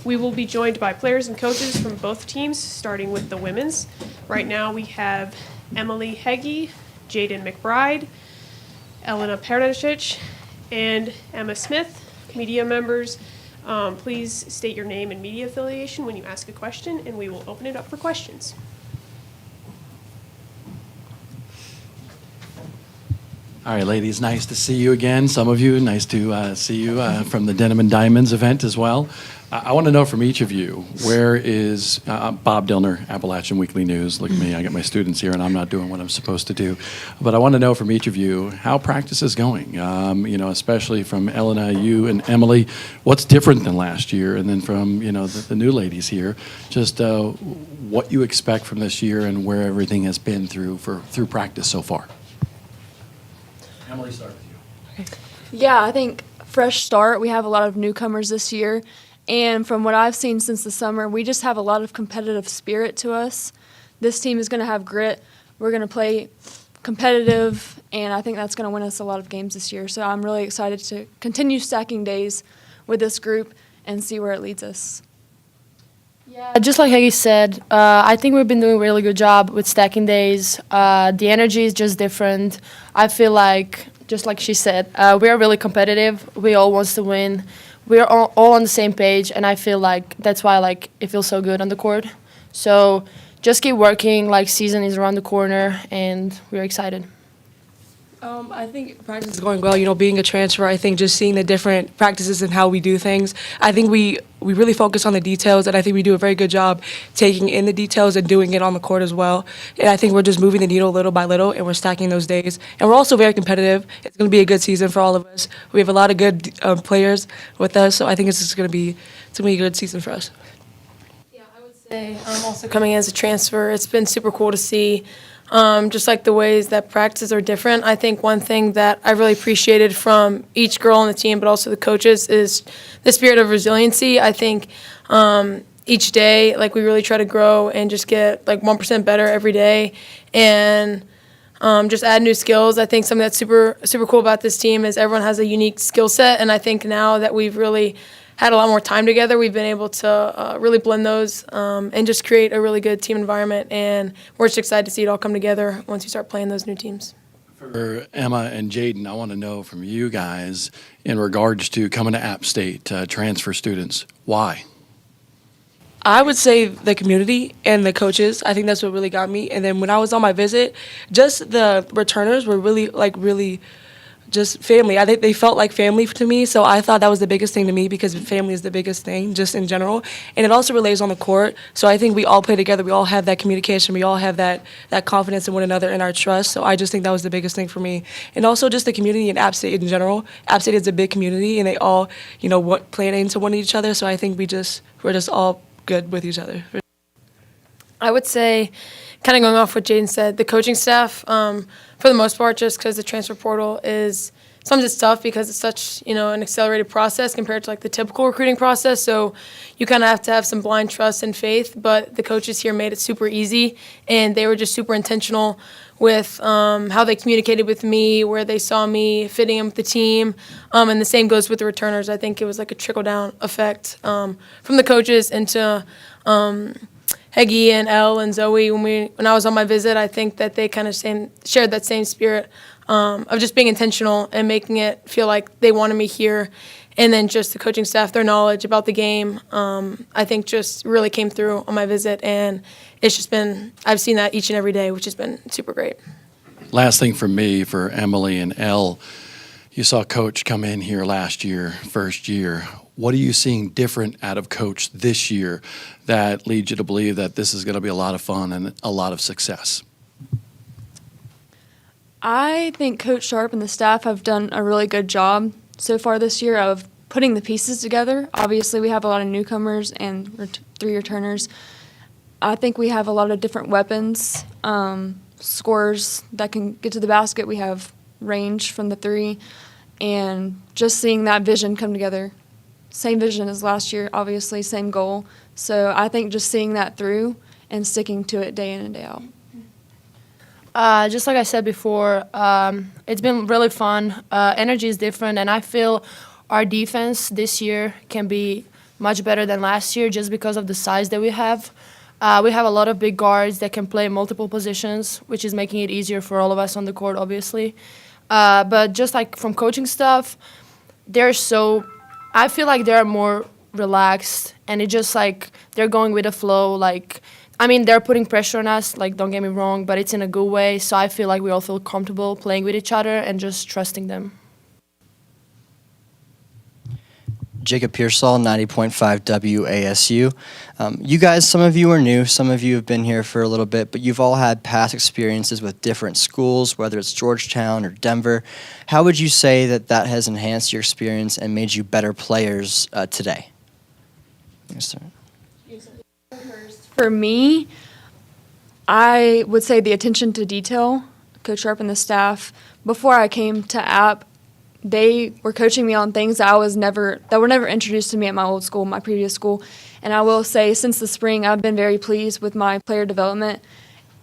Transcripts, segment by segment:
We will be joined by players and coaches from both teams, starting with the women's. Right now we have Emily Heggie, Jaden McBride, Elena Pernicic, and Emma Smith. Media members, please state your name and media affiliation when you ask a question, and we will open it up for questions. All right, ladies, nice to see you again. Some of you, nice to see you from the Denim and Diamonds event as well. I want to know from each of you, where is Bob Dillner, Appalachian Weekly News? Look at me, I got my students here, and I'm not doing what I'm supposed to do. But I want to know from each of you how practice is going. Especially from Elena, you, and Emily, what's different than last year? And then from the new ladies here, just what you expect from this year and where everything has been through practice so far. Emily, start with you. Yeah, I think fresh start. We have a lot of newcomers this year. And from what I've seen since the summer, we just have a lot of competitive spirit to us. This team is going to have grit. We're going to play competitive, and I think that's going to win us a lot of games this year. So I'm really excited to continue stacking days with this group and see where it leads us. Yeah, just like Heggie said, I think we've been doing a really good job with stacking days. The energy is just different. I feel like, just like she said, we are really competitive. We all want to win. We are all on the same page, and I feel like that's why it feels so good on the court. So just keep working. Season is around the corner, and we're excited. I think practice is going well. Being a transfer, I think just seeing the different practices and how we do things, I think we really focus on the details, and I think we do a very good job taking in the details and doing it on the court as well. And I think we're just moving the needle little by little, and we're stacking those days. And we're also very competitive. It's going to be a good season for all of us. We have a lot of good players with us, so I think it's just going to be a good season for us. Yeah, I would say also coming as a transfer, it's been super cool to see. Just like the ways that practices are different. I think one thing that I really appreciated from each girl on the team, but also the coaches, is the spirit of resiliency. I think each day, we really try to grow and just get 1% better every day, and just add new skills. I think something that's super super cool about this team is everyone has a unique skill set, and I think now that we've really had a lot more time together, we've been able to really blend those and just create a really good team environment, and we're just excited to see it all come together once we start playing those new teams. For Emma and Jaden, I want to know from you guys in regards to coming to App State, transfer students, why? I would say the community and the coaches. I think that's what really got me. And then when I was on my visit, just the returners were really just family. I think they felt like family to me, so I thought that was the biggest thing to me, because family is the biggest thing just in general. And it also relays on the court, so I think we all play together. We all have that communication. We all have that confidence in one another and our trust, so I just think that was the biggest thing for me. And also just the community in App State in general. App State is a big community, and they all, play into one each other, so I think we're just all good with each other. I would say, kind of going off what Jaden said, the coaching staff, for the most part, just because the transfer portal is, sometimes it's tough because it's such, an accelerated process compared to the typical recruiting process. So you kind of have to have some blind trust and faith, but the coaches here made it super easy, and they were just super intentional with how they communicated with me, where they saw me fitting in with the team, and the same goes with the returners. I think it was a trickle-down effect from the coaches into Heggie and Elle and Zoe. When I was on my visit, I think that they kind of shared that same spirit of just being intentional and making it feel like they wanted me here. And then just the coaching staff, their knowledge about the game, I think just really came through on my visit. And it's just been, I've seen that each and every day, which has been super great. Last thing from me, for Emily and Elle, you saw Coach come in here last year, first year. What are you seeing different out of Coach this year that leads you to believe that this is going to be a lot of fun and a lot of success? I think Coach Sharp and the staff have done a really good job so far this year of putting the pieces together. Obviously, we have a lot of newcomers and 3 returners. I think we have a lot of different weapons, scorers that can get to the basket. We have range from the 3, and just seeing that vision come together. Same vision as last year, obviously, same goal. So I think just seeing that through and sticking to it day in and day out. Just like I said before, it's been really fun. Energy is different, and I feel our defense this year can be much better than last year just because of the size that we have. We have a lot of big guards that can play multiple positions, which is making it easier for all of us on the court, obviously. But just like from coaching stuff, I feel like they're more relaxed, and it just like they're going with the flow. Like, I mean, they're putting pressure on us, like, don't get me wrong, but it's in a good way. So I feel like we all feel comfortable playing with each other and just trusting them. Jacob Pearsall, 90.5 WASU. You guys, some of you are new, some of you have been here for a little bit, but you've all had past experiences with different schools, whether it's Georgetown or Denver. How would you say that that has enhanced your experience and made you better players today? Yes, sir. For me, I would say the attention to detail. Coach Sharp and the staff, before I came to App, they were coaching me on things that were never introduced to me at my old school, my previous school. And I will say, since the spring, I've been very pleased with my player development,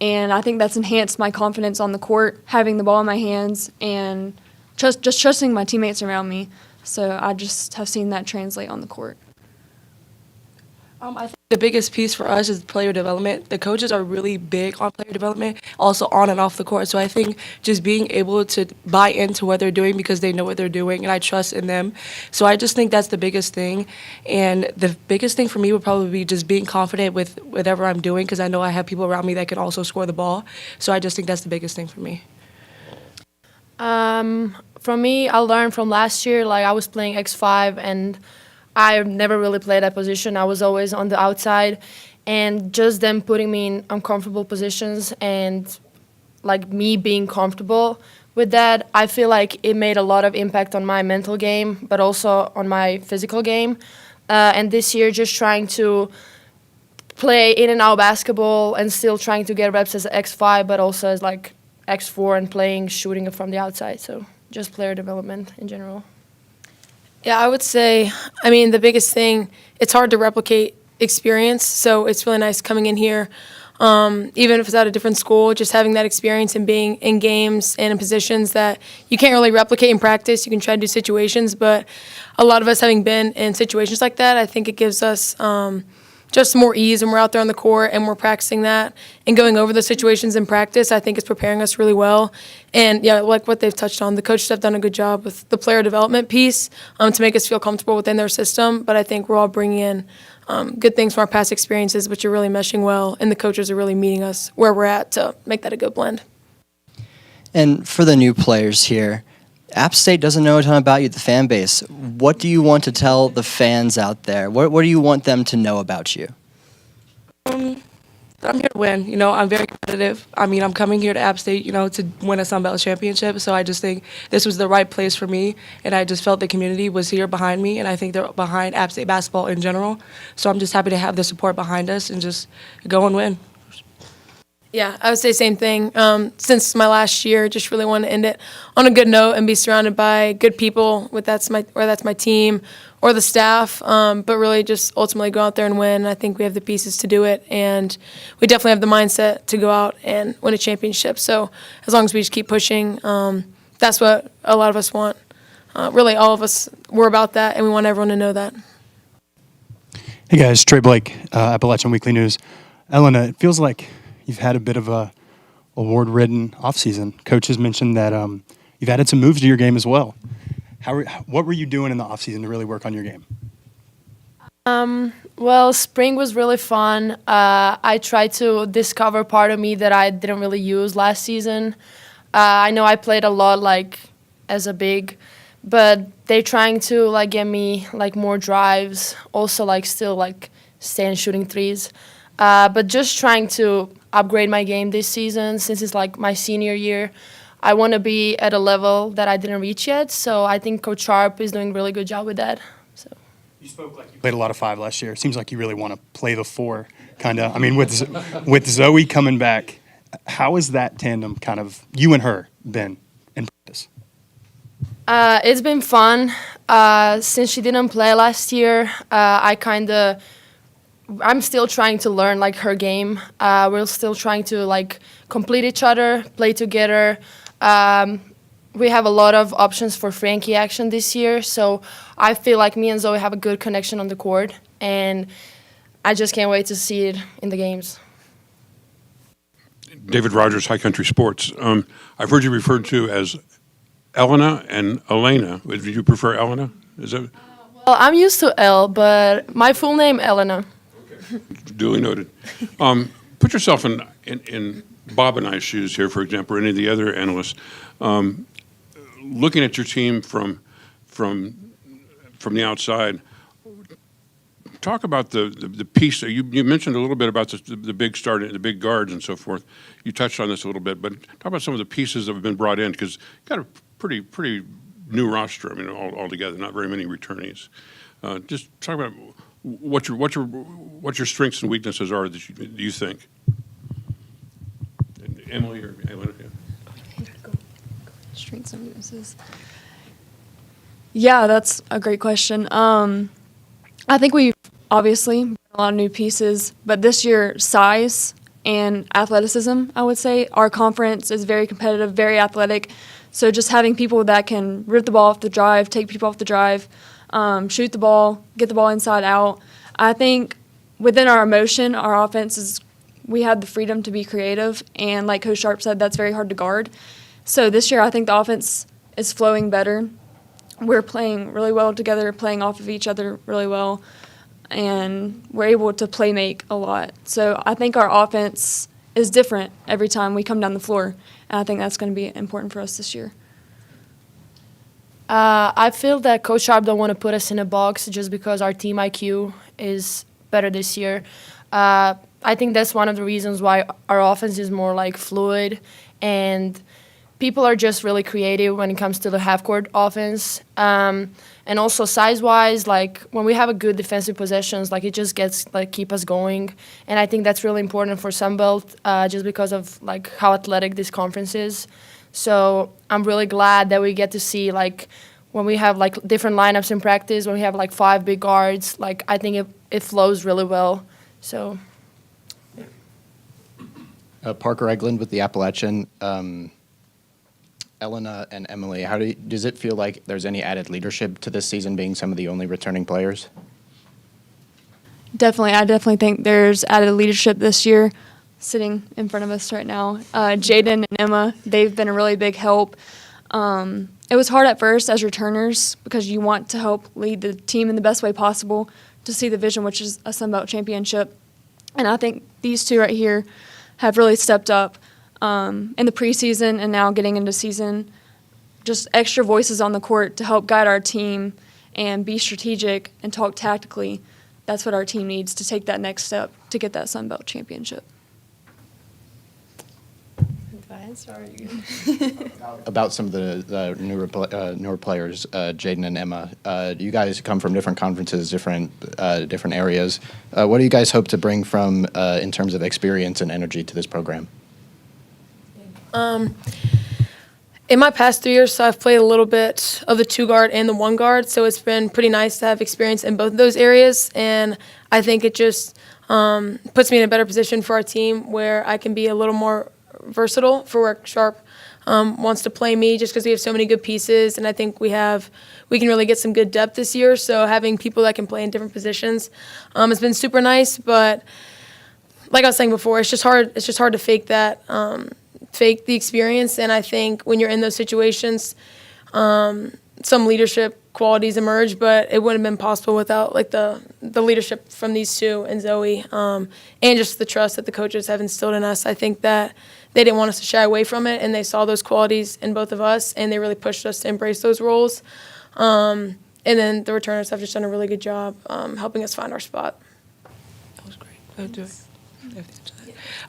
and I think that's enhanced my confidence on the court, having the ball in my hands, and just trusting my teammates around me. So I just have seen that translate on the court. I think the biggest piece for us is player development. The coaches are really big on player development, also on and off the court. So I think just being able to buy into what they're doing because they know what they're doing, and I trust in them. So I just think that's the biggest thing. And the biggest thing for me would probably be just being confident with whatever I'm doing, because I know I have people around me that can also score the ball. So I just think that's the biggest thing for me. From me, I learned from last year, like I was playing X5, and I never really played that position. I was always on the outside, and just them putting me in uncomfortable positions and like me being comfortable with that, I feel like it made a lot of impact on my mental game, but also on my physical game. And this year, just trying to play in and out basketball and still trying to get reps as X5, but also as like X4 and shooting from the outside. So just player development in general. Yeah, I would say, I mean, the biggest thing, it's hard to replicate experience, so it's really nice coming in here, even if it's at a different school, just having that experience and being in games and in positions that you can't really replicate in practice. You can try to do situations, but a lot of us having been in situations like that, I think it gives us just more ease when we're out there on the court and we're practicing that and going over the situations in practice. I think it's preparing us really well. And yeah, like what they've touched on, the coaches have done a good job with the player development piece to make us feel comfortable within their system. But I think we're all bringing in good things from our past experiences, which are really meshing well, and the coaches are really meeting us where we're at to make that a good blend. And for the new players here, App State doesn't know a ton about you, the fan base. What do you want to tell the fans out there? What do you want them to know about you? I'm here to win. You know, I'm very competitive. I mean, I'm coming here to App State, you know, to win a Sun Belt championship. So I just think this was the right place for me, and I just felt the community was here behind me, and I think they're behind App State basketball in general. So I'm just happy to have the support behind us and just go and win. Yeah, I would say same thing. Since my last year, just really want to end it on a good note and be surrounded by good people, whether that's my team or the staff, but really just ultimately go out there and win. I think we have the pieces to do it, and we definitely have the mindset to go out and win a championship. So as long as we just keep pushing, that's what a lot of us want. Really, all of us, we're about that, and we want everyone to know that. Hey guys, Trey Blake, Appalachian Weekly News. Elena, it feels like you've had a bit of a award-ridden offseason. Coaches mentioned that you've added some moves to your game as well. What were you doing in the offseason to really work on your game? Well, spring was really fun. I tried to discover part of me that I didn't really use last season. I know I played a lot like as a big, but they're trying to like get me like more drives, also like still like stand shooting threes. But just trying to upgrade my game this season since it's like my senior year. I want to be at a level that I didn't reach yet, so I think Coach Sharp is doing a really good job with that. So You spoke like you played a lot of 5 last year. It seems like you really want to play the 4, kind of. I mean, with Zoe coming back, how has that tandem kind of, you and her, been in practice? It's been fun. Since she didn't play last year, I'm still trying to learn like her game. We're still trying to like complete each other, play together. we have a lot of options for Frankie action this year. So I feel like me and Zoe have a good connection on the court, and I just can't wait to see it in the games. David Rogers, High Country Sports. I've heard you referred to as Elena and Elena. Would you prefer Elena? Is that Well, I'm used to Elle, but my full name, Elena. duly noted? Put yourself in Bob and I's shoes here, for example, or any of the other analysts. Looking at your team from the outside, talk about the piece. You mentioned a little bit about the big start, the big guards and so forth. You touched on this a little bit, but talk about some of the pieces that have been brought in, because you've got a pretty new roster. I mean, all together, not very many returnees. Just talk about what your strengths and weaknesses are that you think. Emily or Elena? Strengths and weaknesses. Yeah, that's a great question. I think we've obviously brought a lot of new pieces, but this year, size and athleticism, I would say. Our conference is very competitive, very athletic. So just having people that can rip the ball off the drive, take people off the drive, shoot the ball, get the ball inside out. I think within our emotion, our offense is, we had the freedom to be creative. And like Coach Sharp said, that's very hard to guard. So this year, I think the offense is flowing better. We're playing really well together, playing off of each other really well, and we're able to play make a lot. So I think our offense is different every time we come down the floor, and I think that's going to be important for us this year. I feel that Coach Sharp don't want to put us in a box just because our team IQ is better this year. I think that's one of the reasons why our offense is more like fluid, and people are just really creative when it comes to the half-court offense. And also size-wise, like when we have a good defensive possessions, like it just gets like keep us going. And I think that's really important for Sunbelt, just because of like how athletic this conference is. So I'm really glad that we get to see like when we have like different lineups in practice, when we have like 5 big guards, like I think it flows really well. So. Parker Eglund with the Appalachian. Elena and Emily, does it feel like there's any added leadership to this season, being some of the only returning players? Definitely. I definitely think there's added leadership this year. Sitting in front of us right now, Jaden and Emma, they've been a really big help. It was hard at first as returners because you want to help lead the team in the best way possible to see the vision, which is a Sunbelt championship. And I think these two right here have really stepped up in the preseason and now getting into season. Just extra voices on the court to help guide our team and be strategic and talk tactically. That's what our team needs to take that next step to get that Sunbelt championship. About some of the newer players, Jaden and Emma. You guys come from different conferences, different areas. What do you guys hope to bring from in terms of experience and energy to this program? In my past 3 years, so I've played a little bit of the 2-guard and the 1-guard, so it's been pretty nice to have experience in both of those areas, and I think it just puts me in a better position for our team where I can be a little more versatile for where Sharp wants to play me, just because we have so many good pieces, and I think we can really get some good depth this year, so having people that can play in different positions has been super nice, but like I was saying before, it's just hard to fake that. Fake the experience, and I think when you're in those situations, some leadership qualities emerge, but it wouldn't have been possible without like the leadership from these two and Zoe, and just the trust that the coaches have instilled in us. I think that they didn't want us to shy away from it, and they saw those qualities in both of us, and they really pushed us to embrace those roles. And then the returners have just done a really good job helping us find our spot. That was great. I'll do it.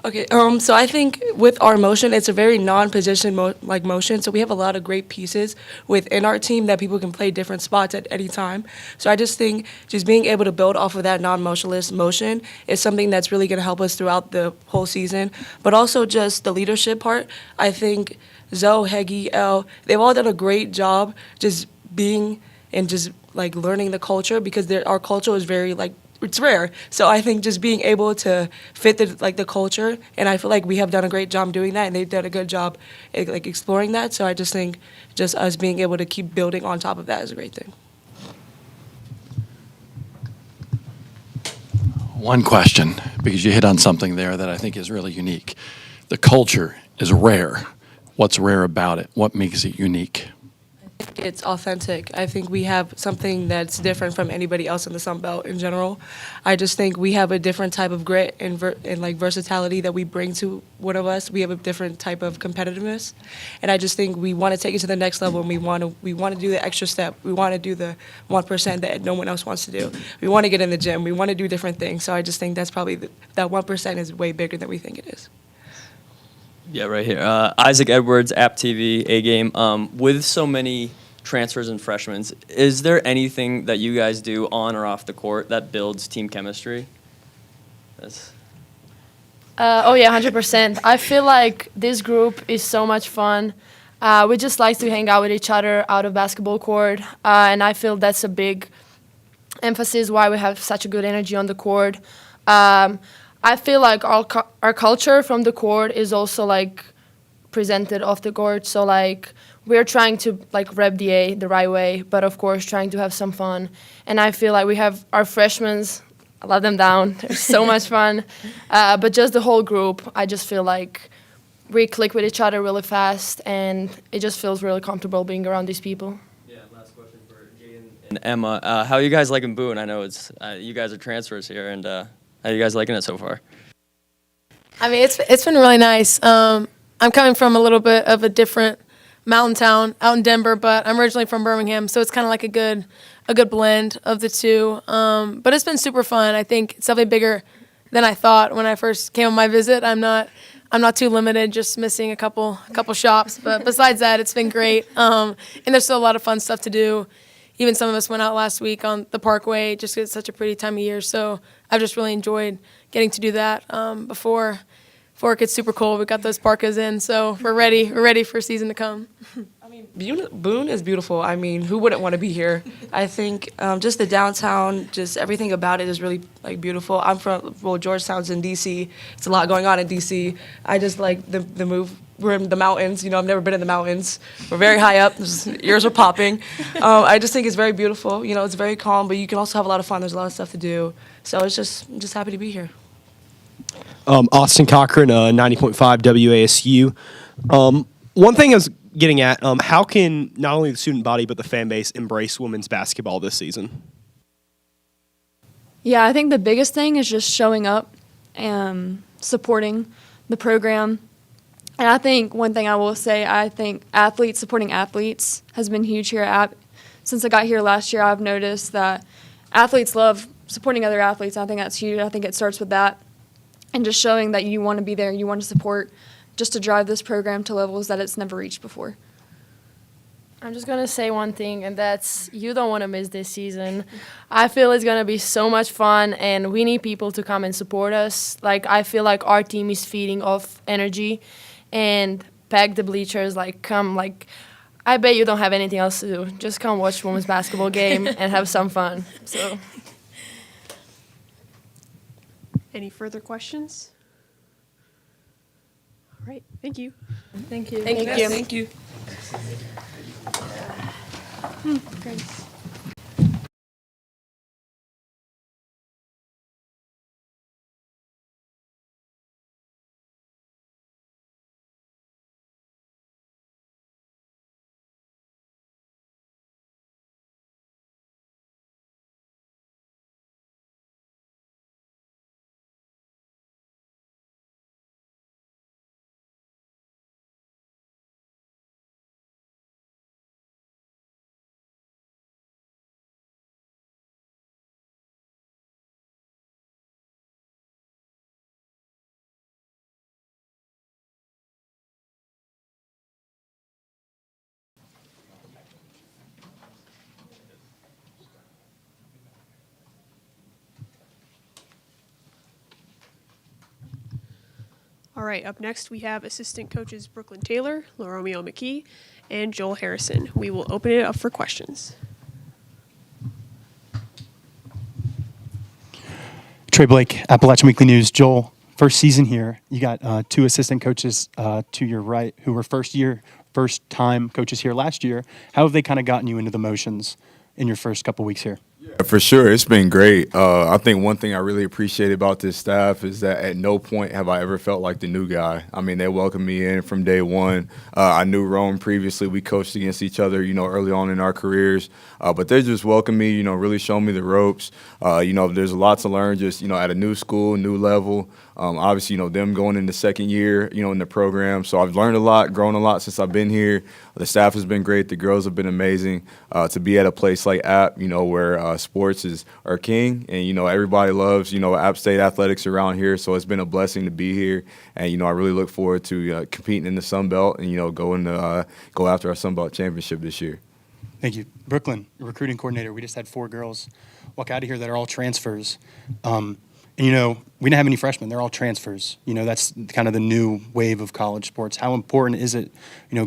Okay, so I think with our motion, it's a very non-position motion, so we have a lot of great pieces within our team that people can play different spots at any time. So I just think just being able to build off of that non-motionless motion is something that's really going to help us throughout the whole season. But also just the leadership part, I think Zoe, Heggie, Elle, they've all done a great job just being and just like learning the culture, because our culture is very like it's rare. So I think just being able to fit the culture, and I feel like we have done a great job doing that, and they've done a good job like exploring that. So I just think just us being able to keep building on top of that is a great thing. One question, because you hit on something there that I think is really unique. The culture is rare. What's rare about it? What makes it unique? It's authentic. I think we have something that's different from anybody else in the Sun Belt in general. I just think we have a different type of grit and like versatility that we bring to one of us. We have a different type of competitiveness, and I just think we want to take it to the next level. And we want to do the extra step. We want to do the 1% that no one else wants to do. We want to get in the gym. We want to do different things. So I just think that's probably that 1% is way bigger than we think it is. Yeah, right here. Isaac Edwards, App TV, A Game. With so many transfers and freshmen, is there anything that you guys do on or off the court that builds team chemistry? Oh yeah, 100%. I feel like this group is so much fun. We just like to hang out with each other out of basketball court, and I feel that's a big emphasis why we have such a good energy on the court. I feel like our culture from the court is also like presented off the court. So like we're trying to like rep the A the right way, but of course trying to have some fun. And I feel like we have our freshmen, I let them down. They're so much fun. But just the whole group, I just feel like we click with each other really fast, and it just feels really comfortable being around these people. Yeah, last question for Jaden and Emma. How are you guys liking Boone? I know it's you guys are transfers here, and how are you guys liking it so far? I mean, it's been really nice. I'm coming from a little bit of a different mountain town out in Denver, but I'm originally from Birmingham, so it's kind of like a good blend of the two. But it's been super fun. I think it's definitely bigger than I thought when I first came on my visit. I'm not too limited, just missing a couple shops. But besides that, it's been great. And there's still a lot of fun stuff to do. Even some of us went out last week on the Parkway just 'cause it's such a pretty time of year. So I've just really enjoyed getting to do that before it gets super cold. We got those parkas in, so we're ready for season to come. I mean, Boone is beautiful. I mean, who wouldn't want to be here? I think just the downtown, just everything about it is really like beautiful. I'm from Georgetown's in D.C. It's a lot going on in D.C. I just like the move. We're in the mountains. I've never been in the mountains. We're very high up. Ears are popping. I just think it's very beautiful. It's very calm, but you can also have a lot of fun. There's a lot of stuff to do. So I'm just happy to be here. Austin Cochran, 90.5 WASU. One thing I was getting at, how can not only the student body but the fan base embrace women's basketball this season? Yeah, I think the biggest thing is just showing up and supporting the program. And I think one thing I will say, I think supporting athletes has been huge here. Since I got here last year, I've noticed that athletes love supporting other athletes. I think that's huge. I think it starts with that. And just showing that you want to be there, you want to support, just to drive this program to levels that it's never reached before. I'm just going to say one thing, and that's you don't want to miss this season. I feel it's going to be so much fun, and we need people to come and support us. Like, I feel like our team is feeding off energy, and pack the bleachers, come, I bet you don't have anything else to do. Just come watch women's basketball game and have some fun. So. Any further questions? All right, thank you. Thank you. Thank you. Thank you. Great. All right, up next we have assistant coaches Brooklyn Taylor, LaRomeo McKee, and Joel Harrison. We will open it up for questions. Trey Blake, Appalachian Weekly News. Joel, first season here, you got two assistant coaches to your right who were first-time coaches here last year. How have they kind of gotten you into the motions in your first couple weeks here? For sure, it's been great. I think one thing I really appreciate about this staff is that at no point have I ever felt like the new guy. I mean, they welcomed me in from day one. I knew Rome previously. We coached against each other, early on in our careers. But they just welcomed me, really showed me the ropes. There's a lot to learn just, at a new school, new level. Obviously, them going into second year, in the program. So I've learned a lot, grown a lot since I've been here. The staff has been great. The girls have been amazing. To be at a place like App, where sports are king, and everybody loves App State athletics around here. So it's been a blessing to be here, and I really look forward to competing in the Sun Belt and go after our Sun Belt championship this year. Thank you. Brooklyn, your recruiting coordinator, we just had 4 girls walk out of here that are all transfers. And, we didn't have any freshmen. They're all transfers. That's kind of the new wave of college sports. How important is it,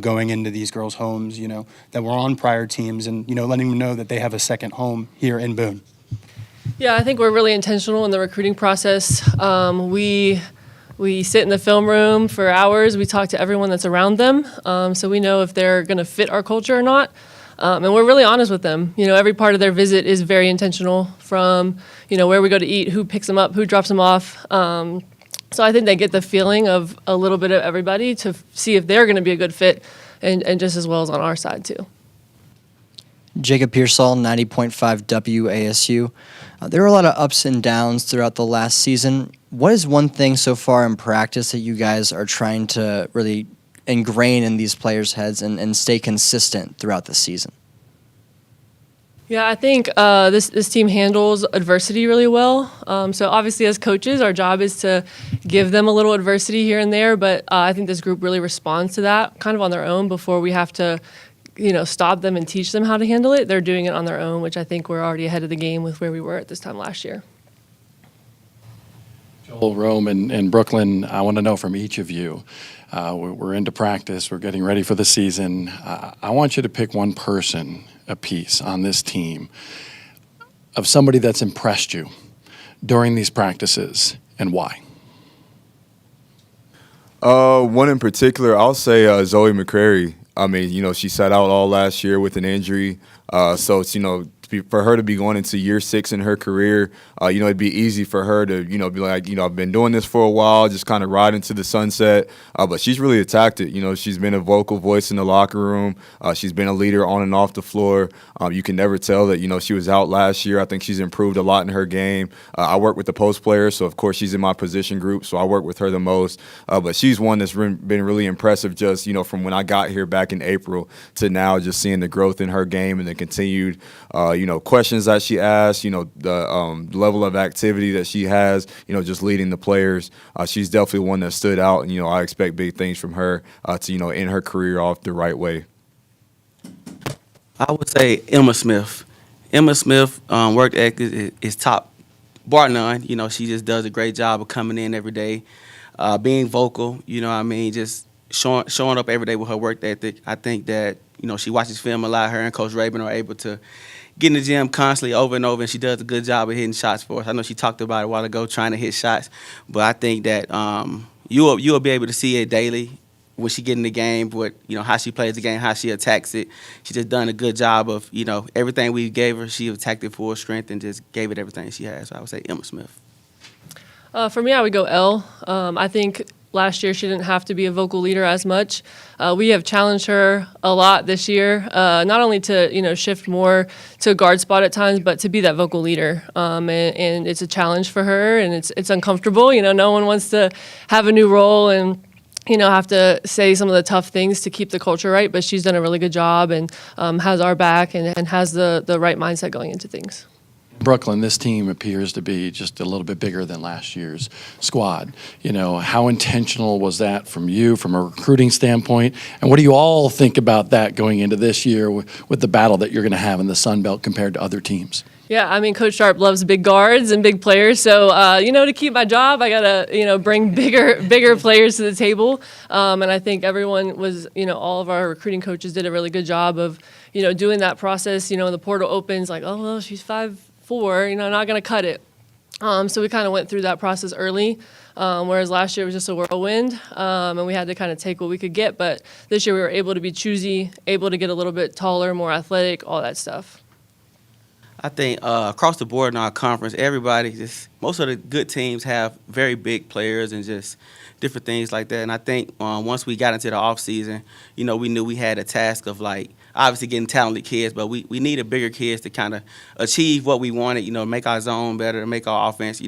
going into these girls' homes, that were on prior teams and, letting them know that they have a second home here in Boone? Yeah, I think we're really intentional in the recruiting process. We sit in the film room for hours. We talk to everyone that's around them, so we know if they're going to fit our culture or not. And we're really honest with them. Every part of their visit is very intentional, from, where we go to eat, who picks them up, who drops them off. So I think they get the feeling of a little bit of everybody to see if they're going to be a good fit, and just as well as on our side too. Jacob Pearsall, 90.5 WASU. There were a lot of ups and downs throughout the last season. What is one thing so far in practice that you guys are trying to really ingrain in these players' heads and stay consistent throughout the season? Yeah, I think this team handles adversity really well. So obviously as coaches, our job is to give them a little adversity here and there, but I think this group really responds to that kind of on their own before we have to stop them and teach them how to handle it. They're doing it on their own, which I think we're already ahead of the game with where we were at this time last year. Joel, Rome, and Brooklyn, I want to know from each of you. We're into practice. We're getting ready for the season. I want you to pick one person apiece on this team of somebody that's impressed you during these practices, and why. One in particular, I'll say Zoe McCrary. I mean, she sat out all last year with an injury. So it's, for her to be going into year 6 in her career, it'd be easy for her to, be like, I've been doing this for a while, just kind of riding to the sunset. But she's really attacked it. She's been a vocal voice in the locker room. She's been a leader on and off the floor. You can never tell that, she was out last year. I think she's improved a lot in her game. I work with the post players, so of course she's in my position group, so I work with her the most. But she's one that's been really impressive just, from when I got here back in April to now, just seeing the growth in her game and the continued, questions that she asks, the level of activity that she has, just leading the players. She's definitely one that stood out, and, I expect big things from her to, end her career off the right way. I would say Emma Smith. Emma Smith work ethic is top, bar none. She just does a great job of coming in every day, being vocal, just showing up every day with her work ethic. I think that, she watches film a lot. Her and Coach Rabin are able to get in the gym constantly over and over, and she does a good job of hitting shots for us. I know she talked about it a while ago, trying to hit shots, but I think that you'll be able to see it daily when she get in the game, how she plays the game, how she attacks it. She just done a good job of, everything we gave her, she attacked it full strength and just gave it everything she has. So I would say Emma Smith. For me, I would go Elle. I think last year she didn't have to be a vocal leader as much. We have challenged her a lot this year, not only to shift more to a guard spot at times, but to be that vocal leader. And it's a challenge for her, and it's uncomfortable. No one wants to have a new role and have to say some of the tough things to keep the culture right. But she's done a really good job and has our back and has the right mindset going into things. Brooklyn, this team appears to be just a little bit bigger than last year's squad. How intentional was that from you, from a recruiting standpoint? And what do you all think about that going into this year with the battle that you're going to have in the Sun Belt compared to other teams? Yeah, I mean, Coach Sharp loves big guards and big players. So, to keep my job, I got to, bring bigger players to the table. And I think everyone was, all of our recruiting coaches did a really good job of, doing that process. When the portal opens, like, oh, well, she's 5'4", not going to cut it. So we kind of went through that process early, whereas last year was just a whirlwind, and we had to kind of take what we could get. But this year we were able to be choosy, able to get a little bit taller, more athletic, all that stuff. I think across the board in our conference, most of the good teams have very big players and just different things like that. And I think once we got into the off season, we knew we had a task of obviously getting talented kids, but we needed bigger kids to kind of achieve what we wanted. Make our zone better, to make our offense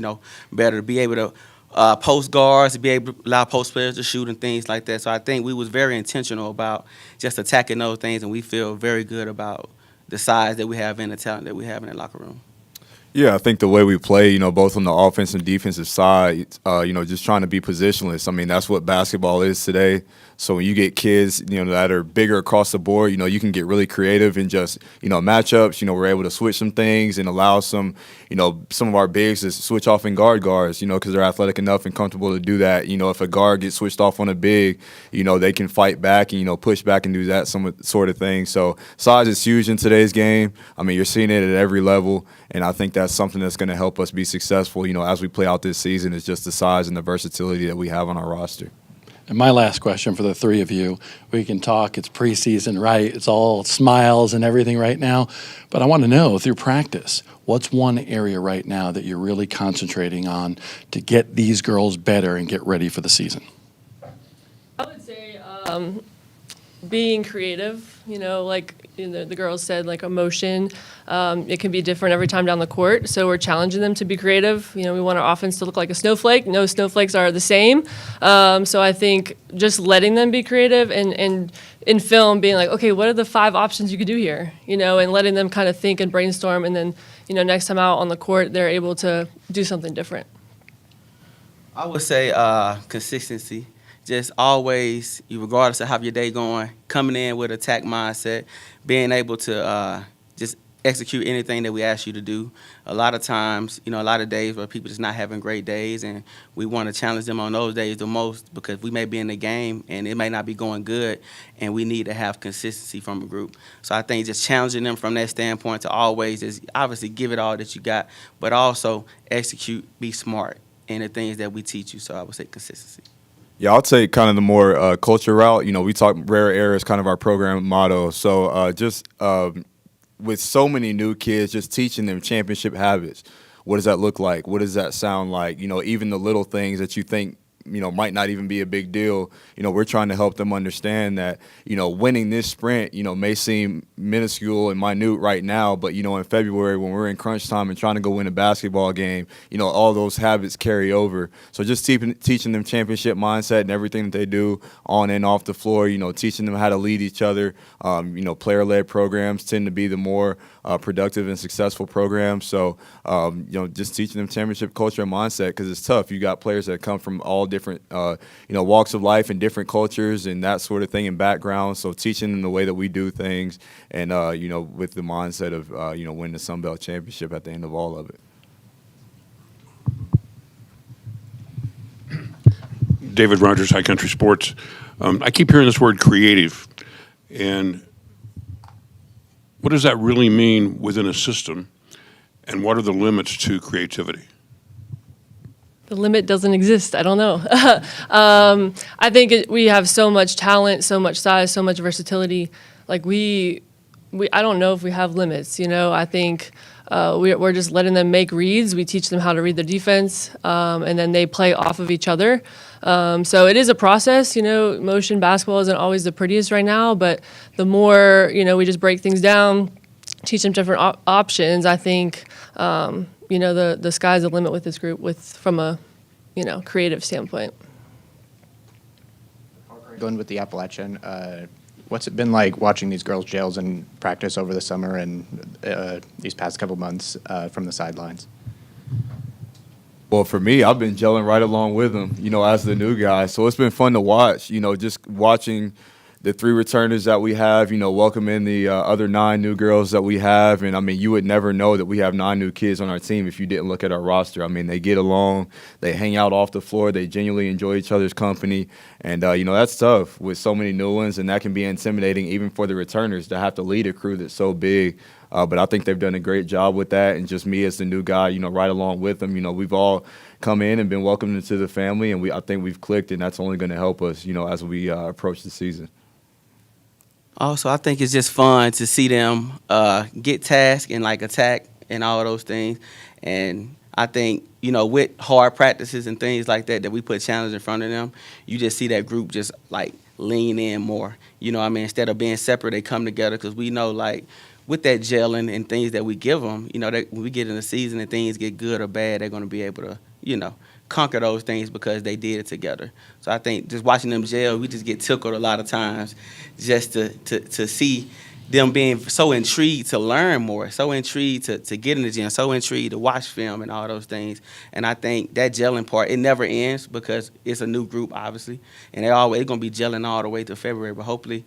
better, to be able to post guards, to be able to allow post players to shoot and things like that. So I think we was very intentional about just attacking those things, and we feel very good about the size that we have and the talent that we have in the locker room. Yeah, I think the way we play, both on the offense and defensive side, just trying to be positionless. I mean, that's what basketball is today. So when you get kids, that are bigger across the board, you can get really creative in just, matchups. We're able to switch some things and allow some of our bigs to switch off and guards, because they're athletic enough and comfortable to do that. If a guard gets switched off on a big, they can fight back and, push back and do that sort of thing. So size is huge in today's game. I mean, you're seeing it at every level, and I think that's something that's going to help us be successful, as we play out this season, is just the size and the versatility that we have on our roster. And my last question for the three of you, we can talk, it's preseason, right? It's all smiles and everything right now. But I want to know, through practice, what's one area right now that you're really concentrating on to get these girls better and get ready for the season? I would say being creative, the girls said, emotion. It can be different every time down the court, so we're challenging them to be creative. We want our offense to look like a snowflake. No snowflakes are the same. So I think just letting them be creative and in film being like, okay, what are the 5 options you could do here? And letting them kind of think and brainstorm, and then, next time out on the court, they're able to do something different. I would say consistency. Just always, regardless of how your day going, coming in with attack mindset, being able to just execute anything that we ask you to do. A lot of times, a lot of days where people just not having great days, and we want to challenge them on those days the most, because we may be in the game and it may not be going good, and we need to have consistency from a group. So I think just challenging them from that standpoint to always just obviously give it all that you got, but also execute, be smart in the things that we teach you. So I would say consistency. Yeah, I'll take kind of the more culture route. We talk rare air is kind of our program motto. So just with so many new kids, just teaching them championship habits. What does that look like? What does that sound like? Even the little things that you think might not even be a big deal. We're trying to help them understand that, winning this sprint, may seem minuscule and minute right now, but, in February when we're in crunch time and trying to go win a basketball game, all those habits carry over. So just teaching them championship mindset and everything that they do on and off the floor, teaching them how to lead each other. Player-led programs tend to be the more productive and successful programs. So, just teaching them championship culture and mindset, because it's tough. You got players that come from all different, walks of life and different cultures and that sort of thing and backgrounds. So teaching them the way that we do things and, with the mindset of, winning the Sun Belt Championship at the end of all of it. David Rogers, High Country Sports. I keep hearing this word creative, and what does that really mean within a system, and what are the limits to creativity? The limit doesn't exist. I don't know. I think we have so much talent, so much size, so much versatility. I don't know if we have limits. I think we're just letting them make reads. We teach them how to read the defense, and then they play off of each other. So it is a process. Motion basketball isn't always the prettiest right now, but the more we just break things down, teach them different options. I think the sky's the limit with this group, from a creative standpoint. Going with the Appalachian, what's it been like watching these girls' jails in practice over the summer and these past couple months from the sidelines? Well, for me, I've been gelling right along with them, as the new guy. So it's been fun to watch, just watching the 3 returners that we have, welcome in the other 9 new girls that we have. And, I mean, you would never know that we have 9 new kids on our team if you didn't look at our roster. I mean, they get along. They hang out off the floor. They genuinely enjoy each other's company. And, that's tough with so many new ones, and that can be intimidating even for the returners to have to lead a crew that's so big. But I think they've done a great job with that, and just me as the new guy, right along with them. We've all come in and been welcomed into the family, and I think we've clicked, and that's only going to help us, as we approach the season. Also, I think it's just fun to see them get tasked and attack and all those things. And I think, with hard practices and things like that we put challenges in front of them, you just see that group just lean in more. Instead of being separate, they come together, because we know with that gelling and things that we give them, that when we get in the season and things get good or bad, they're going to be able to, conquer those things because they did it together. So I think just watching them gel, we just get tickled a lot of times just to see them being so intrigued to learn more, so intrigued to get in the gym, so intrigued to watch film and all those things. And I think that gelling part, it never ends because it's a new group, obviously, and they're going to be gelling all the way to February. But hopefully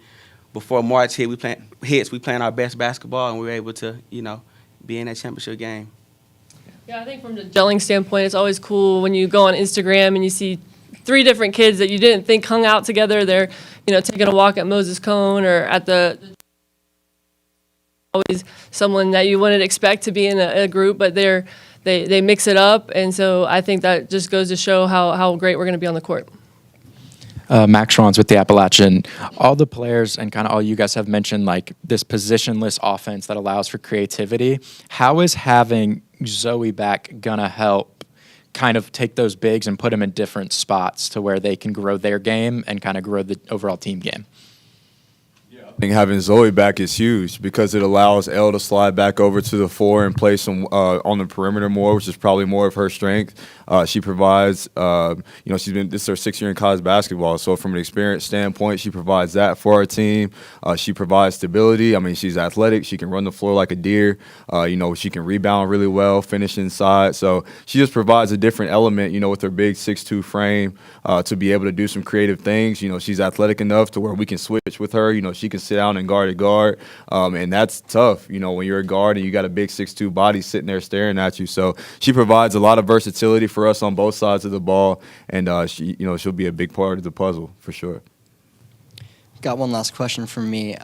before March we playing our best basketball and we're able to, be in that championship game. Yeah, I think from the gelling standpoint, it's always cool when you go on Instagram and you see 3 different kids that you didn't think hung out together. They're, taking a walk at Moses Cone or at the always someone that you wouldn't expect to be in a group, but they mix it up, and so I think that just goes to show how great we're going to be on the court. Max Schwanz with the Appalachian. All the players and kind of all you guys have mentioned this positionless offense that allows for creativity. How is having Zoe back gonna help kind of take those bigs and put them in different spots to where they can grow their game and kind of grow the overall team game? I think having Zoe back is huge because it allows Elle to slide back over to the 4 and play some on the perimeter more, which is probably more of her strength. She provides, this is her 6th year in college basketball, so from an experience standpoint, she provides that for our team. She provides stability. She's athletic. She can run the floor like a deer. She can rebound really well, finish inside. So she just provides a different element, with her big 6'2" frame to be able to do some creative things. She's athletic enough to where we can switch with her. She can sit down and guard a guard, and that's tough. When you're a guard and you got a big 6'2" body sitting there staring at you. So she provides a lot of versatility for us on both sides of the ball, and she'll be a big part of the puzzle for sure. Got one last question from me.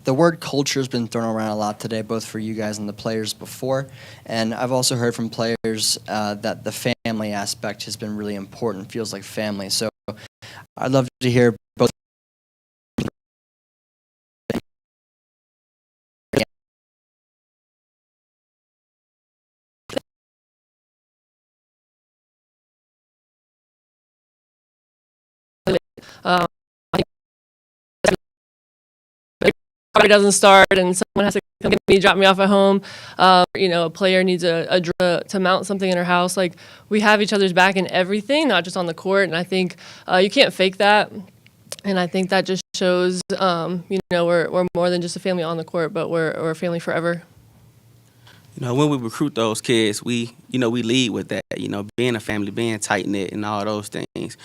The word culture has been thrown around a lot today, both for you guys and the players before. And I've also heard from players that the family aspect has been really important, feels like family. So I'd love to hear both. Probably doesn't start and someone has to come get me, drop me off at home. A player needs a drill to mount something in her house. We have each other's back in everything, not just on the court. And I think you can't fake that. And I think that just shows, we're more than just a family on the court, but we're a family forever. When we recruit those kids, we lead with that. Being a family, being tight knit, and all those things.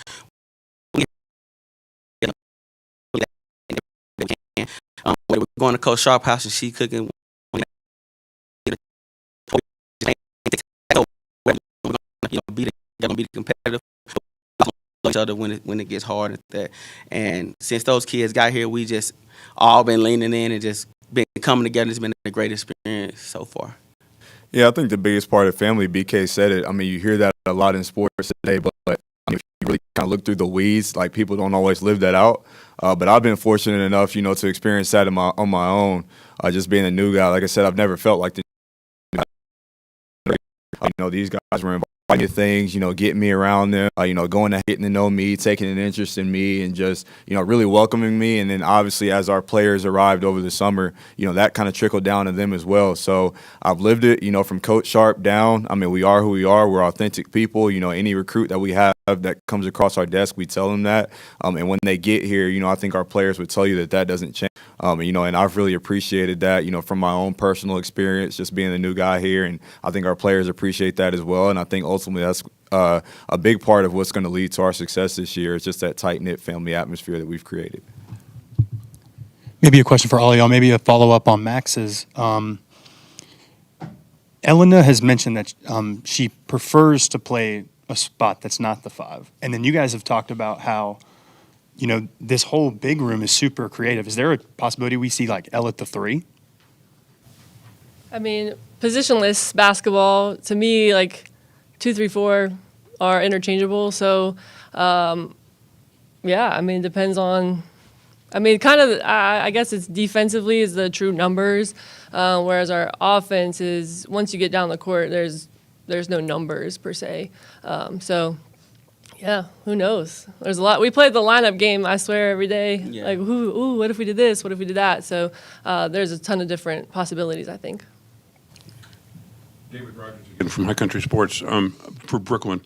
We're going to Coach Sharp house and she cooking. We're gonna be competitive each other when it gets hard at that. And since those kids got here, we just all been leaning in and just been coming together. It's been a great experience so far. Yeah, I think the biggest part of family, BK said it. You hear that a lot in sports today, but if you really kind of look through the weeds, people don't always live that out. But I've been fortunate enough, to experience that on my own. Just being a new guy, like I said, I've never felt like this. These guys were involved in things, getting me around them, going to getting to know me, taking an interest in me, and just, really welcoming me. And then obviously as our players arrived over the summer, that kind of trickled down to them as well. So I've lived it, from Coach Sharp down. We are who we are. We're authentic people. Any recruit that we have that comes across our desk, we tell them that. And when they get here, I think our players would tell you that doesn't change. And I've really appreciated that, from my own personal experience, just being the new guy here. And I think our players appreciate that as well. And I think ultimately that's a big part of what's going to lead to our success this year. It's just that tight-knit family atmosphere that we've created. Maybe a question for all y'all, maybe a follow-up on Max's. Elena has mentioned that she prefers to play a spot that's not the 5. And then you guys have talked about how, this whole big room is super creative. Is there a possibility we see Ella at the 3? I mean, positionless basketball, to me, like 2, 3, 4 are interchangeable. So, yeah, I mean, depends on, I mean, kind of, I guess it's defensively is the true numbers, whereas our offense is, once you get down the court, there's no numbers per se. So, yeah, who knows? There's a lot. We played the lineup game, I swear, every day. Yeah. Like, ooh, what if we did this? What if we did that? So there's a ton of different possibilities, I think. David Rogers again from High Country Sports for Brooklyn.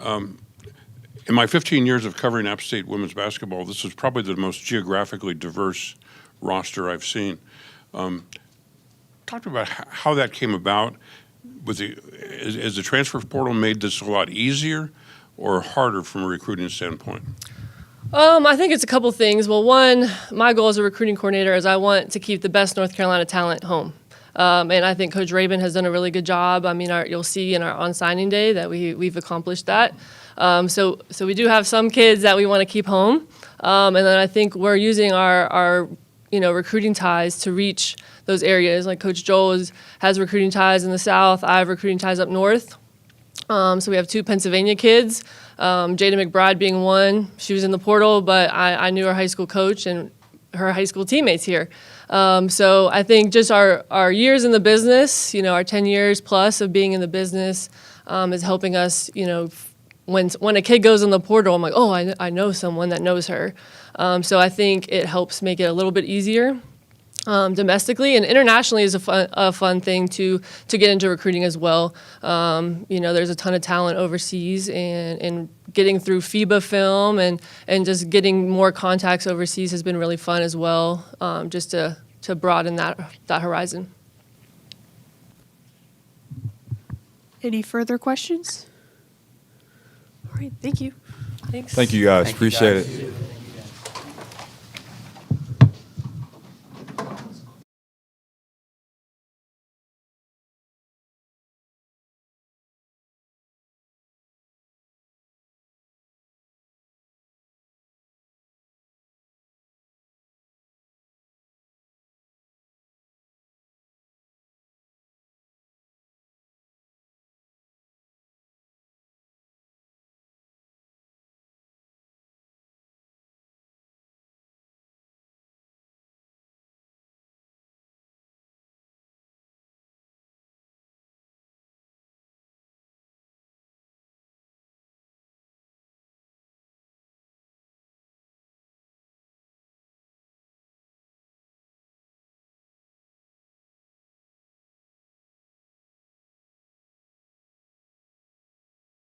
In my 15 years of covering App State women's basketball, this is probably the most geographically diverse roster I've seen. Talk about how that came about. Is the transfer portal made this a lot easier or harder from a recruiting standpoint? I think it's a couple things. Well, one, my goal as a recruiting coordinator is I want to keep the best North Carolina talent home. And I think Coach Rabin has done a really good job. I mean, you'll see in our on signing day that we've accomplished that. So we do have some kids that we want to keep home. And then I think we're using our recruiting ties to reach those areas. Like Coach Joel has recruiting ties in the South. I have recruiting ties up north. So we have 2 Pennsylvania kids, Jada McBride being one. She was in the portal, but I knew her high school coach and her high school teammates here. So I think just our years in the business, our 10 years plus of being in the business is helping us, when a kid goes in the portal, I'm like, oh, I know someone that knows her. So I think it helps make it a little bit easier. Domestically and internationally is a fun thing to get into recruiting as well. There's a ton of talent overseas, and getting through FIBA film and just getting more contacts overseas has been really fun as well, just to broaden that horizon. Any further questions? All right, thank you. Thanks. Thank you guys. Appreciate it.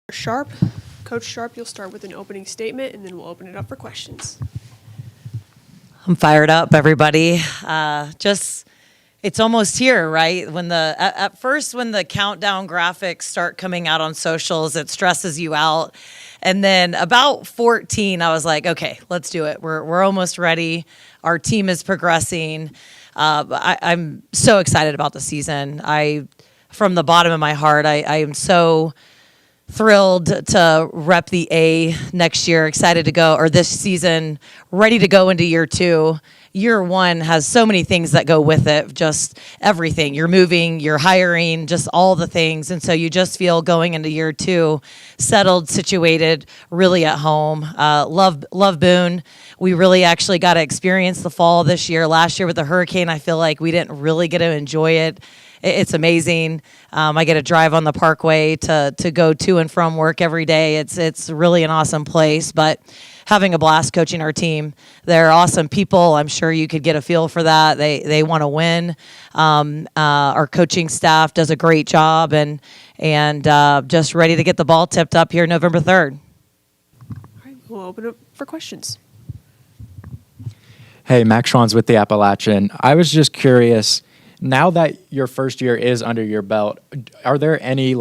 Sharp, Coach Sharp, you'll start with an opening statement, and then we'll open it up for questions. I'm fired up, everybody. It's almost here, right? At first, when the countdown graphics start coming out on socials, it stresses you out. And then about 14, I was like, okay, let's do it. We're almost ready. Our team is progressing. I'm so excited about the season. From the bottom of my heart, I am so thrilled to rep the A next year, excited to go, or this season, ready to go into year 2. Year 1 has so many things that go with it, just everything. You're moving, you're hiring, just all the things. And so you just feel going into year 2, settled, situated, really at home. Love Boone. We really actually got to experience the fall this year. Last year with the hurricane, I feel like we didn't really get to enjoy it. It's amazing. I get to drive on the Parkway to go to and from work every day. It's really an awesome place, but having a blast coaching our team. They're awesome people. I'm sure you could get a feel for that. They want to win. Our coaching staff does a great job, and just ready to get the ball tipped up here November 3rd. All right, we'll open it up for questions. Hey, Max Schwanz with the Appalachian. I was just curious, now that your first year is under your belt, are there any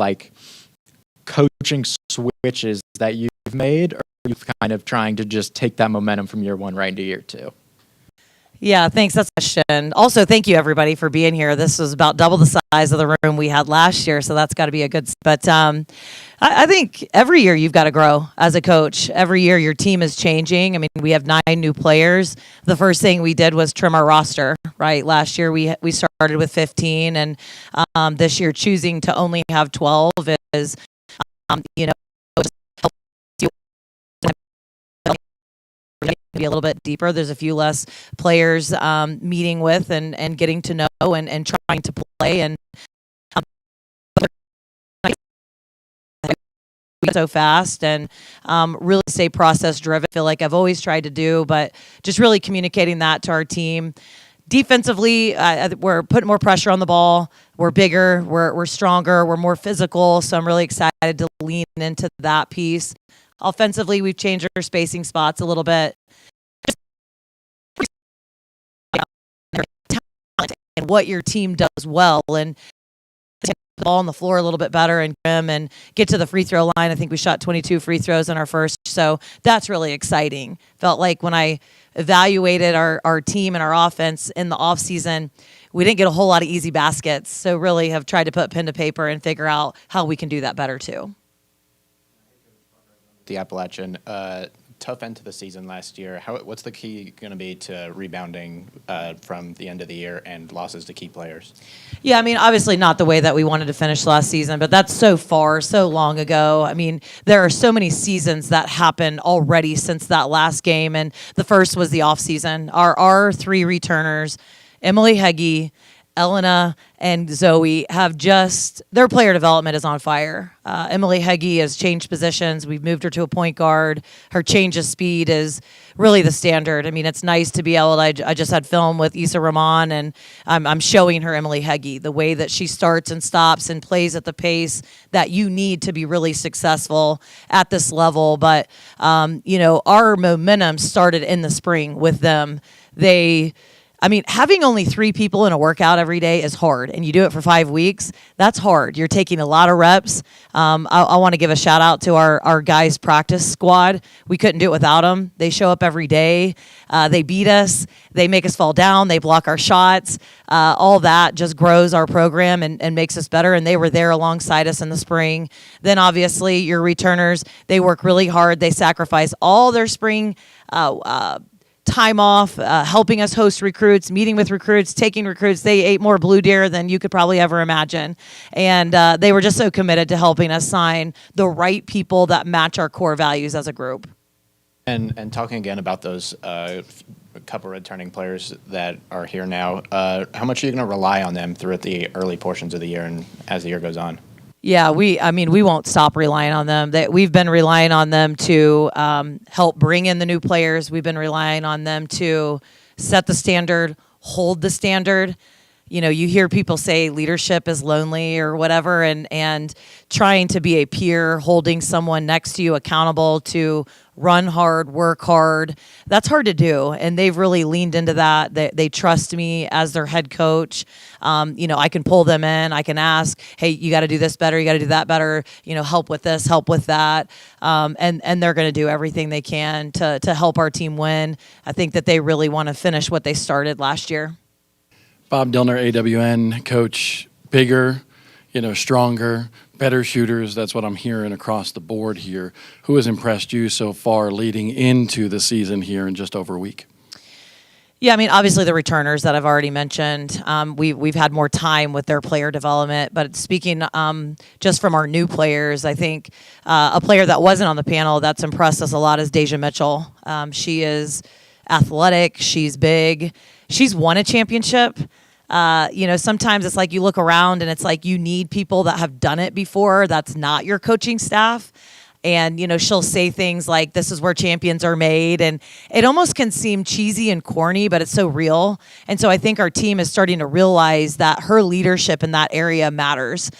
coaching switches that you've made, or are you kind of trying to just take that momentum from year 1 right into year 2? Yeah, thanks. That's a question. Also, thank you everybody for being here. This was about double the size of the room we had last year, so that's got to be a good. But I think every year you've got to grow as a coach. Every year your team is changing. I mean, we have 9 new players. The first thing we did was trim our roster. Right, last year we started with 15, and this year choosing to only have 12 is, you know, just help you be a little bit deeper. There's a few less players meeting with and getting to know and trying to play and so fast and really stay process driven. I feel like I've always tried to do, but just really communicating that to our team. Defensively, we're putting more pressure on the ball. We're bigger, we're stronger, we're more physical. So I'm really excited to lean into that piece. Offensively, we've changed our spacing spots a little bit. And what your team does well, and the ball on the floor a little bit better and get to the free throw line. I think we shot 22 free throws in our first, so that's really exciting. Felt like when I evaluated our team and our offense in the offseason, we didn't get a whole lot of easy baskets, so really have tried to put pen to paper and figure out how we can do that better too. The Appalachian, tough end to the season last year. What's the key going to be to rebounding from the end of the year and losses to key players? Yeah, I mean, obviously not the way that we wanted to finish last season, but that's so far, so long ago. I mean, there are so many seasons that happened already since that last game, and the first was the off season. Our 3 returners, Emily Heggie, Elena and Zoe have their player development is on fire. Emily Heggie has changed positions. We've moved her to a point guard. Her change of speed is really the standard. I mean, it's nice to be able to, I just had film with Issa Rahman, and I'm showing her Emily Heggie, the way that she starts and stops and plays at the pace that you need to be really successful at this level. But, our momentum started in the spring with them. Having only 3 people in a workout every day is hard, and you do it for 5 weeks, that's hard. You're taking a lot of reps. I want to give a shout out to our guys' practice squad. We couldn't do it without them. They show up every day. They beat us. They make us fall down. They block our shots. All that just grows our program and makes us better, and they were there alongside us in the spring. Then obviously your returners, they work really hard. They sacrifice all their spring time off, helping us host recruits, meeting with recruits, taking recruits. They ate more Blue Deer than you could probably ever imagine. And they were just so committed to helping us sign the right people that match our core values as a group. And talking again about those couple returning players that are here now, how much are you going to rely on them throughout the early portions of the year and as the year goes on? Yeah, we won't stop relying on them. We've been relying on them to help bring in the new players. We've been relying on them to set the standard, hold the standard. You hear people say leadership is lonely or whatever, and trying to be a peer, holding someone next to you accountable to run hard, work hard, that's hard to do. And they've really leaned into that. They trust me as their head coach. I can pull them in. I can ask, hey, you got to do this better. You got to do that better. Help with this, help with that. And they're going to do everything they can to help our team win. I think that they really want to finish what they started last year. Bob Dillner, AWN coach, bigger, stronger, better shooters. That's what I'm hearing across the board here. Who has impressed you so far leading into the season here in just over a week? Yeah, obviously the returners that I've already mentioned. We've had more time with their player development. But speaking just from our new players, I think a player that wasn't on the panel that's impressed us a lot is Deja Mitchell. She is athletic. She's big. She's won a championship. Sometimes it's like you look around and it's like you need people that have done it before. That's not your coaching staff. And, she'll say things like, this is where champions are made. And it almost can seem cheesy and corny, but it's so real. And so I think our team is starting to realize that her leadership in that area matters.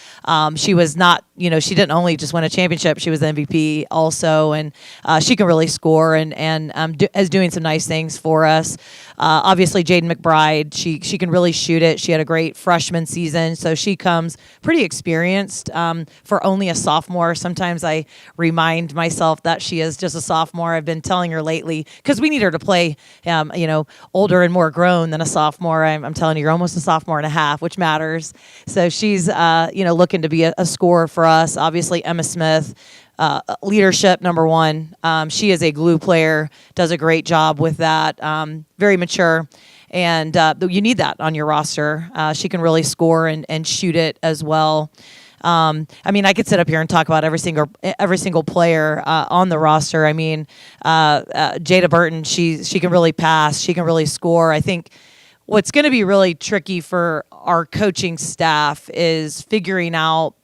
She was not, she didn't only just win a championship, she was MVP also. And she can really score and is doing some nice things for us. Obviously, Jaden McBride, she can really shoot it. She had a great freshman season. So she comes pretty experienced for only a sophomore. Sometimes I remind remind myself that she is just a sophomore. I've been telling her lately because we need her to play, older and more grown than a sophomore. I'm telling you, you're almost a sophomore and a half, which matters. So she's, looking to be a scorer for us. Obviously, Emma Smith. Leadership, number one. She is a glue player, does a great job with that. Very mature, and you need that on your roster. She can really score and shoot it as well. I could sit up here and talk about every single player on the roster. Jada Burton, she can really pass. She can really score. I think what's going to be really tricky for our coaching staff is figuring out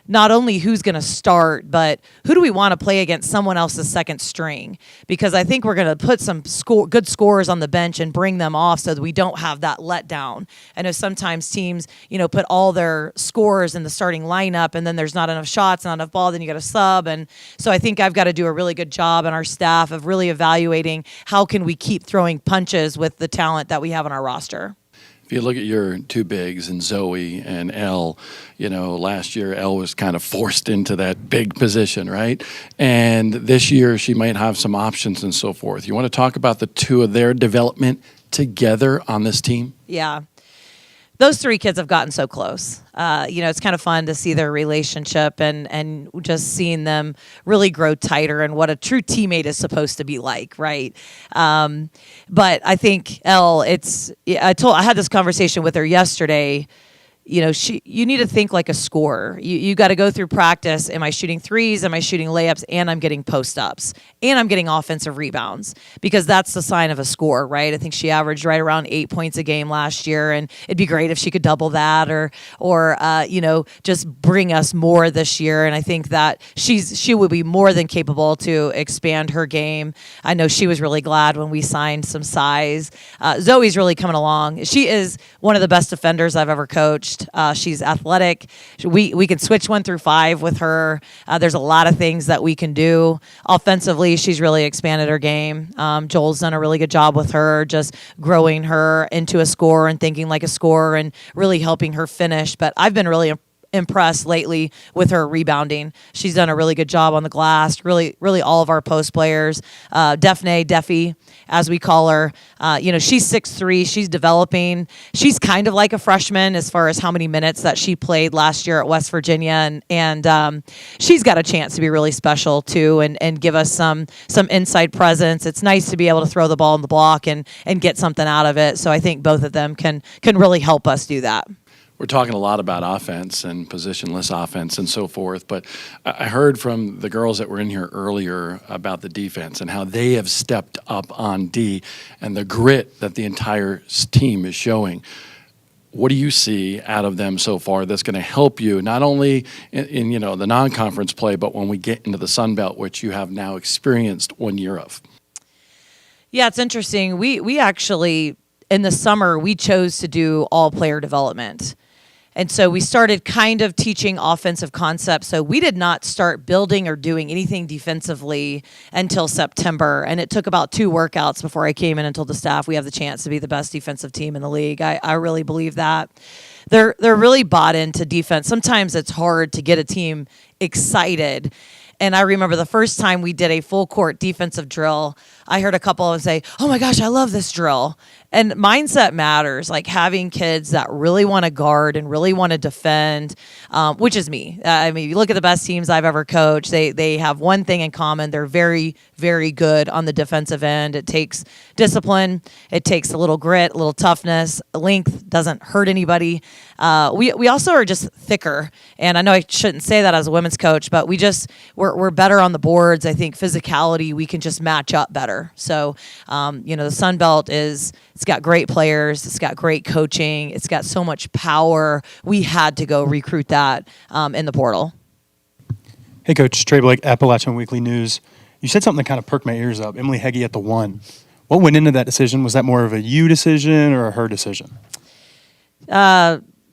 not only who's going to start, but who do we want to play against someone else's second string? Because I think we're going to put some good scorers on the bench and bring them off so that we don't have that letdown. I know sometimes teams, put all their scorers in the starting lineup, and then there's not enough shots, not enough ball, then you got to sub. And so I think I've got to do a really good job on our staff of really evaluating how can we keep throwing punches with the talent that we have on our roster. If you look at your two bigs and Zoe and Elle, last year Elle was kind of forced into that big position, right? And this year she might have some options and so forth. You want to talk about the two of their development together on this team? Yeah. Those three kids have gotten so close. It's kind of fun to see their relationship and just seeing them really grow tighter and what a true teammate is supposed to be like, right? But I think Elle, I had this conversation with her yesterday. You need to think like a scorer. You got to go through practice. Am I shooting threes? Am I shooting layups? And I'm getting post-ups. And I'm getting offensive rebounds because that's the sign of a score, right? I think she averaged right around 8 points a game last year, and it'd be great if she could double that or just bring us more this year. And I think that she would be more than capable to expand her game. I know she was really glad when we signed some size. Zoe's really coming along. She is one of the best defenders I've ever coached. She's athletic. We can switch 1 through 5 with her. There's a lot of things that we can do. Offensively, she's really expanded her game. Joel's done a really good job with her, just growing her into a scorer and thinking like a scorer and really helping her finish. But I've been really impressed lately with her rebounding. She's done a really good job on the glass. Really, really all of our post players. Defy, as we call her. She's 6'3". She's developing. She's kind of like a freshman as far as how many minutes that she played last year at West Virginia, and she's got a chance to be really special too, and give us some inside presence. It's nice to be able to throw the ball in the block and get something out of it. So I think both of them can really help us do that. We're talking a lot about offense and positionless offense and so forth, but I heard from the girls that were in here earlier about the defense and how they have stepped up on D and the grit that the entire team is showing. What do you see out of them so far that's going to help you not only in the non-conference play, but when we get into the Sun Belt, which you have now experienced 1 year of? Yeah, it's interesting. We actually, in the summer, we chose to do all player development. And so we started kind of teaching offensive concepts. So we did not start building or doing anything defensively until September. And it took about 2 workouts before I came in and told the staff we have the chance to be the best defensive team in the league. I really believe that. They're really bought into defense. Sometimes it's hard to get a team excited. And I remember the first time we did a full court defensive drill, I heard a couple of them say, "Oh my gosh, I love this drill." And mindset matters, like having kids that really want to guard and really want to defend, which is me. You look at the best teams I've ever coached, they have one thing in common. They're very, very good on the defensive end. It takes discipline. It takes a little grit, a little toughness. Length doesn't hurt anybody. We also are just thicker. And I know I shouldn't say that as a women's coach, but we're better on the boards. I think physicality, we can just match up better. So, the Sun Belt it's got great players. It's got great coaching. It's got so much power. We had to go recruit that in the portal. Hey, Coach. Trey Blake, Appalachian Weekly News. You said something that kind of perked my ears up. Emily Heggie at the 1. What went into that decision? Was that more of a you decision or a her decision?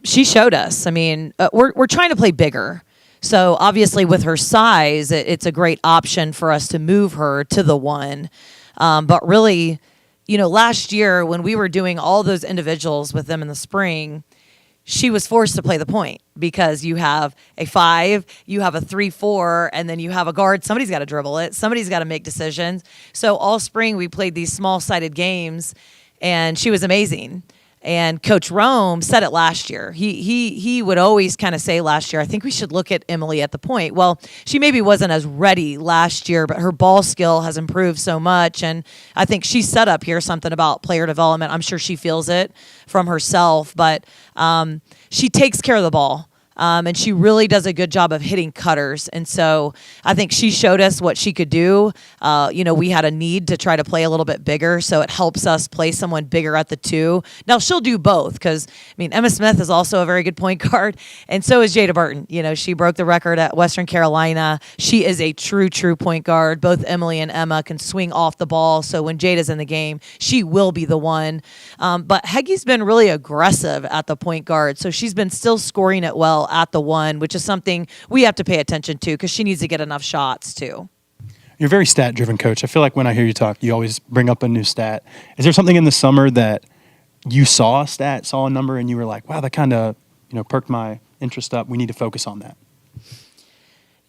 She showed us. We're trying to play bigger. So obviously with her size, it's a great option for us to move her to the 1. But really, last year when we were doing all those individuals with them in the spring, she was forced to play the point because you have a 5, you have a 3-4, and then you have a guard. Somebody's got to dribble it. Somebody's got to make decisions. So all spring we played these small-sided games, and she was amazing. And Coach Rome said it last year. He would always kind of say last year, I think we should look at Emily at the point. Well, she maybe wasn't as ready last year, but her ball skill has improved so much. And I think she set up here something about player development. I'm sure she feels it from herself, but she takes care of the ball. And she really does a good job of hitting cutters. And so I think she showed us what she could do. We had a need to try to play a little bit bigger, so it helps us play someone bigger at the 2. Now, she'll do both because, Emma Smith is also a very good point guard, and so is Jada Burton. She broke the record at Western Carolina. She is a true point guard. Both Emily and Emma can swing off the ball, so when Jada's in the game, she will be the one. But Heggy's been really aggressive at the point guard, so she's been still scoring it well at the 1, which is something we have to pay attention to because she needs to get enough shots too. You're a very stat-driven coach. I feel like when I hear you talk, you always bring up a new stat. Is there something in the summer that you saw a stat, saw a number, and you were like, wow, that kind of perked my interest up. We need to focus on that.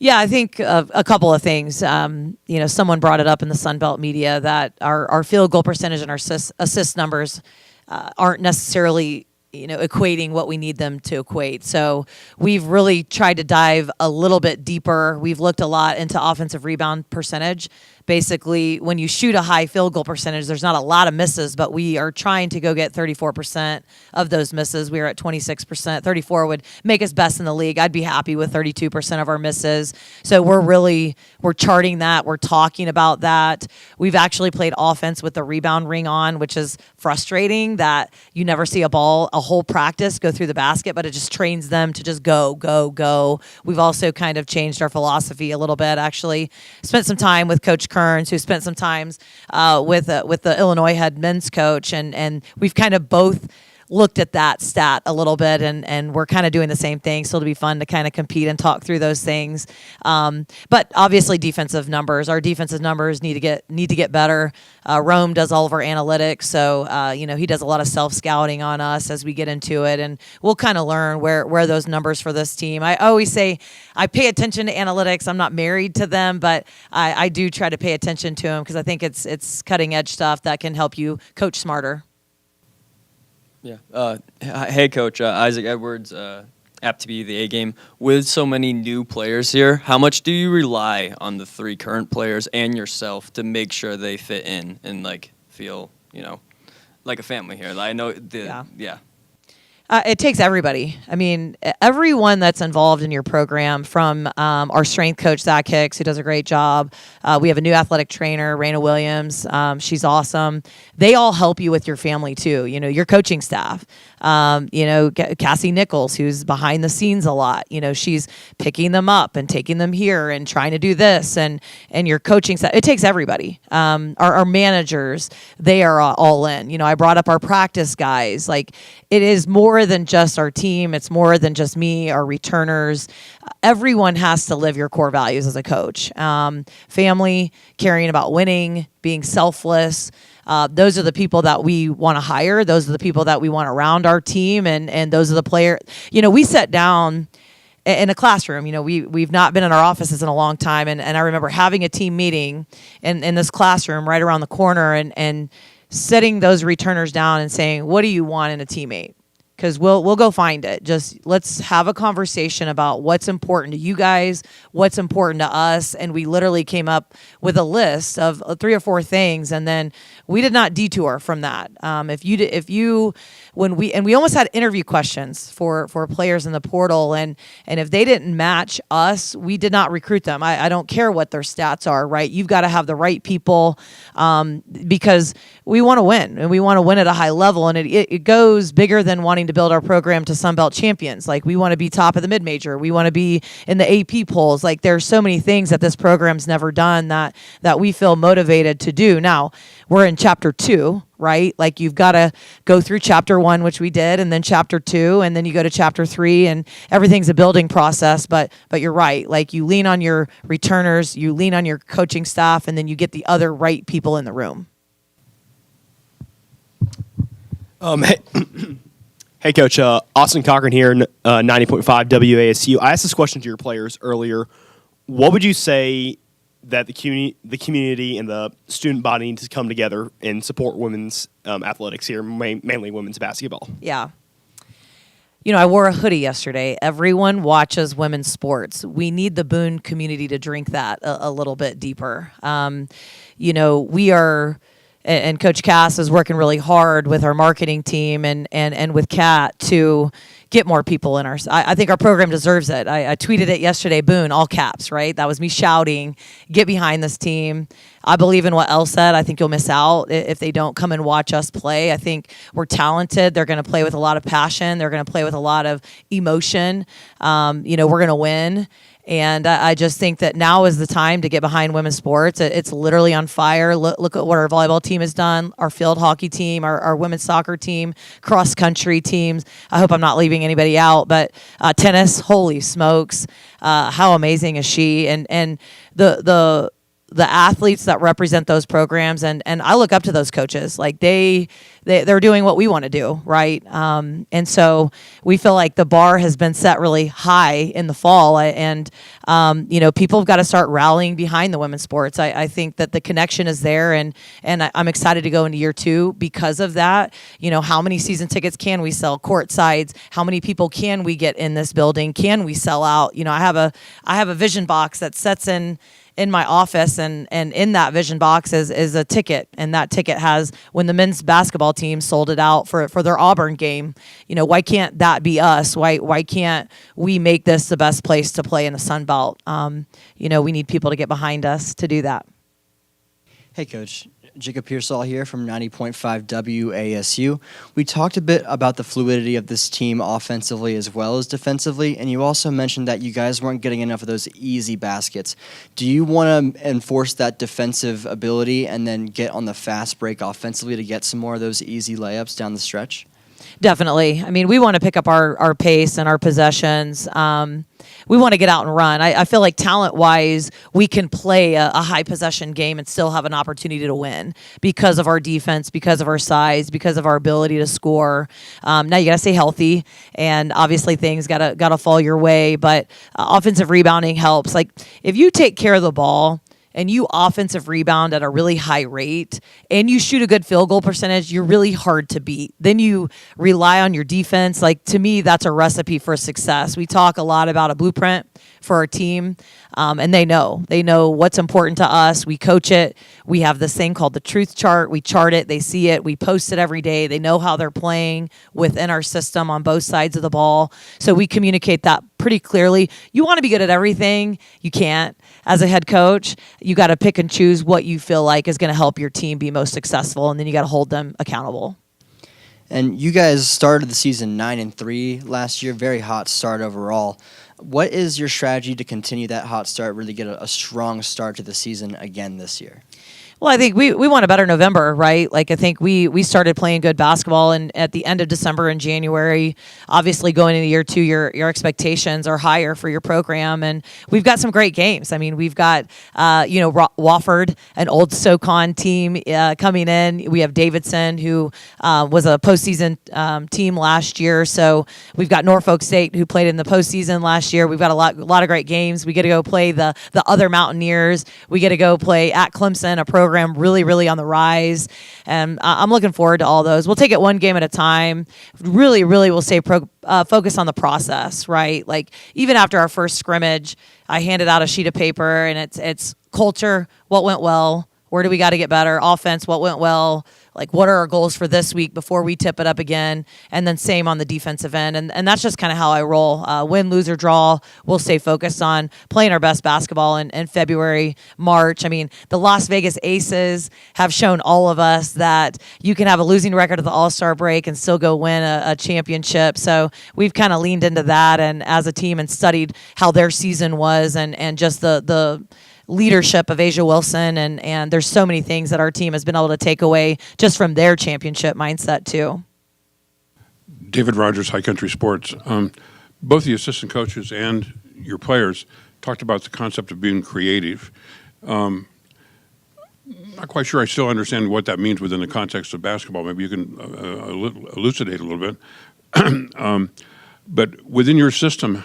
Yeah, I think a couple of things. Someone brought it up in the Sunbelt media that our field goal percentage and our assist numbers aren't necessarily equating what we need them to equate. So we've really tried to dive a little bit deeper. We've looked a lot into offensive rebound percentage. Basically, when you shoot a high field goal percentage, there's not a lot of misses, but we are trying to go get 34% of those misses. We are at 26%. 34 would make us best in the league. I'd be happy with 32% of our misses. So we're charting that. We're talking about that. We've actually played offense with the rebound ring on, which is frustrating that you never see a whole practice go through the basket, but it just trains them to just go, go, go. We've also kind of changed our philosophy a little bit, actually. Spent some time with Coach Kearns, who spent some times with the Illinois head men's coach, and we've kind of both looked at that stat a little bit, and we're kind of doing the same thing. So it'll be fun to kind of compete and talk through those things. But obviously, defensive numbers. Our defensive numbers need to get better. Rome does all of our analytics, so he does a lot of self scouting on us as we get into it, and we'll kind of learn where those numbers for this team. I always say I pay attention to analytics. I'm not married to them, but I do try to pay attention to them because I think it's cutting edge stuff that can help you coach smarter. Yeah. Hey, Coach. Isaac Edwards, apt to be the A game. With so many new players here, how much do you rely on the 3 current players and yourself to make sure they fit in and feel like a family here? I know yeah. It takes everybody. Everyone that's involved in your program, from our strength coach, Zach Hicks, who does a great job. We have a new athletic trainer, Raina Williams. She's awesome. They all help you with your family, too. Your coaching staff. Cassie Nichols, who's behind the scenes a lot. She's picking them up and taking them here and trying to do this. And your coaching staff. It takes everybody. Our managers, they are all in. I brought up our practice guys. It is more than just our team. It's more than just me, our returners. Everyone has to live your core values as a coach. Family, caring about winning, being selfless. Those are the people that we want to hire. Those are the people that we want around our team. And those are the players. We sat down in a classroom. We've not been in our offices in a long time. And I remember having a team meeting in this classroom right around the corner and setting those returners down and saying, what do you want in a teammate? Because we'll go find it. Just let's have a conversation about what's important to you guys, what's important to us, and we literally came up with a list of 3 or 4 things, and then we did not detour from that. We almost had interview questions for players in the portal, and if they didn't match us, we did not recruit them. I don't care what their stats are, right? You've got to have the right people because we want to win, and we want to win at a high level, and it goes bigger than wanting to build our program to Sunbelt champions. We want to be top of the mid-major. We want to be in the AP polls. There's so many things that this program's never done that we feel motivated to do. Now, we're in chapter 2, right? You've got to go through chapter 1, which we did, and then chapter 2, and then you go to chapter 3, and everything's a building process. But you're right. You lean on your returners, you lean on your coaching staff, and then you get the other right people in the room. Hey, Coach. Austin Cochran here, 90.5 WASU. I asked this question to your players earlier. What would you say that the community and the student body need to come together and support women's athletics here, mainly women's basketball? Yeah. You know, I wore a hoodie yesterday. Everyone watches women's sports. We need the Boone community to drink that a little bit deeper. You know, we are, and Coach Cass is working really hard with our marketing team and with Kat to get more people in our. I think our program deserves it. I tweeted it yesterday, Boone, all caps, right? That was me shouting, get behind this team. I believe in what Elle said. I think you'll miss out if they don't come and watch us play. I think we're talented. They're going to play with a lot of passion. They're going to play with a lot of emotion. You know, we're going to win. And I just think that now is the time to get behind women's sports. It's literally on fire. Look at what our volleyball team has done, our field hockey team, our women's soccer team, cross country teams. I hope I'm not leaving anybody out, but tennis, holy smokes, how amazing is she? And the athletes that represent those programs, and I look up to those coaches. Like they're doing what we want to do, right? And so we feel like the bar has been set really high in the fall, and you know, people have got to start rallying behind the women's sports. I think that the connection is there, and I'm excited to go into year 2 because of that. You know, how many season tickets can we sell, court sides? How many people can we get in this building? Can we sell out? You know, I have a vision box that sets in my office, and in that vision box is a ticket, and that ticket has when the men's basketball team sold it out for their Auburn game. You know, why can't that be us? Why can't we make this the best place to play in the Sun Belt? You know, we need people to get behind us to do that. Hey, Coach. Jacob Pearsall here from 90.5 WASU. We talked a bit about the fluidity of this team offensively as well as defensively, and you also mentioned that you guys weren't getting enough of those easy baskets. Do you want to enforce that defensive ability and then get on the fast break offensively to get some more of those easy layups down the stretch? Definitely. I mean, we want to pick up our pace and our possessions. We want to get out and run. I feel like talent-wise, we can play a high possession game and still have an opportunity to win because of our defense, because of our size, because of our ability to score. Now you got to stay healthy, and obviously things got to fall your way. But offensive rebounding helps. Like if you take care of the ball and you offensive rebound at a really high rate, and you shoot a good field goal percentage, you're really hard to beat. Then you rely on your defense. Like, to me, that's a recipe for success. We talk a lot about a blueprint for our team, and they know. They know what's important to us. We coach it. We have this thing called the truth chart. We chart it. They see it. We post it every day. They know how they're playing within our system on both sides of the ball. So we communicate that pretty clearly. You want to be good at everything. You can't. As a head coach, you got to pick and choose what you feel like is going to help your team be most successful, and then you got to hold them accountable. And you guys started the season 9-3 last year, very hot start overall. What is your strategy to continue that hot start, really get a strong start to the season again this year? Well, I think we want a better November, right? Like, I think we started playing good basketball and at the end of December and January. Obviously, going into year 2, your expectations are higher for your program, and we've got some great games. I mean, we've got Wofford, an old SoCon team coming in. We have Davidson, who was a postseason team last year. So we've got Norfolk State, who played in the postseason last year. We've got a lot of great games. We get to go play the other Mountaineers. We get to go play at Clemson, a program really on the rise, and I'm looking forward to all those. We'll take it one game at a time. Really we'll stay focus on the process, right? Like, even after our first scrimmage, I handed out a sheet of paper, and it's culture, what went well, where do we got to get better, offense, what went well, like what are our goals for this week before we tip it up again, and then same on the defensive end. And that's just kind of how I roll. Win, lose, or draw, we'll stay focused on playing our best basketball in February, March. I mean, the Las Vegas Aces have shown all of us that you can have a losing record at the All-Star break and still go win a championship. So we've kind of leaned into that, and as a team, and studied how their season was, and just the leadership of Asia Wilson, and there's so many things that our team has been able to take away just from their championship mindset too. David Rogers, High Country Sports. Both the assistant coaches and your players talked about the concept of being creative. Not quite sure I still understand what that means within the context of basketball. Maybe you can elucidate a little bit. But within your system,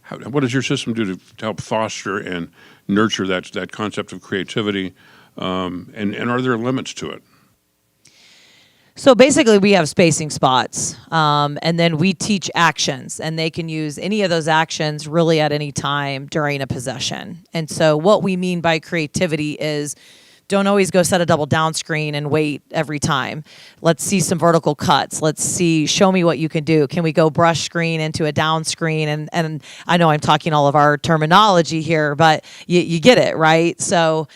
what does your system do to help foster and nurture that concept of creativity? And are there limits to it? So basically, we have spacing spots, and then we teach actions, and they can use any of those actions really at any time during a possession. And so what we mean by creativity is don't always go set a double down screen and wait every time. Let's see some vertical cuts. Let's see, show me what you can do. Can we go brush screen into a down screen? And I know I'm talking all of our terminology here, but you get it, right? So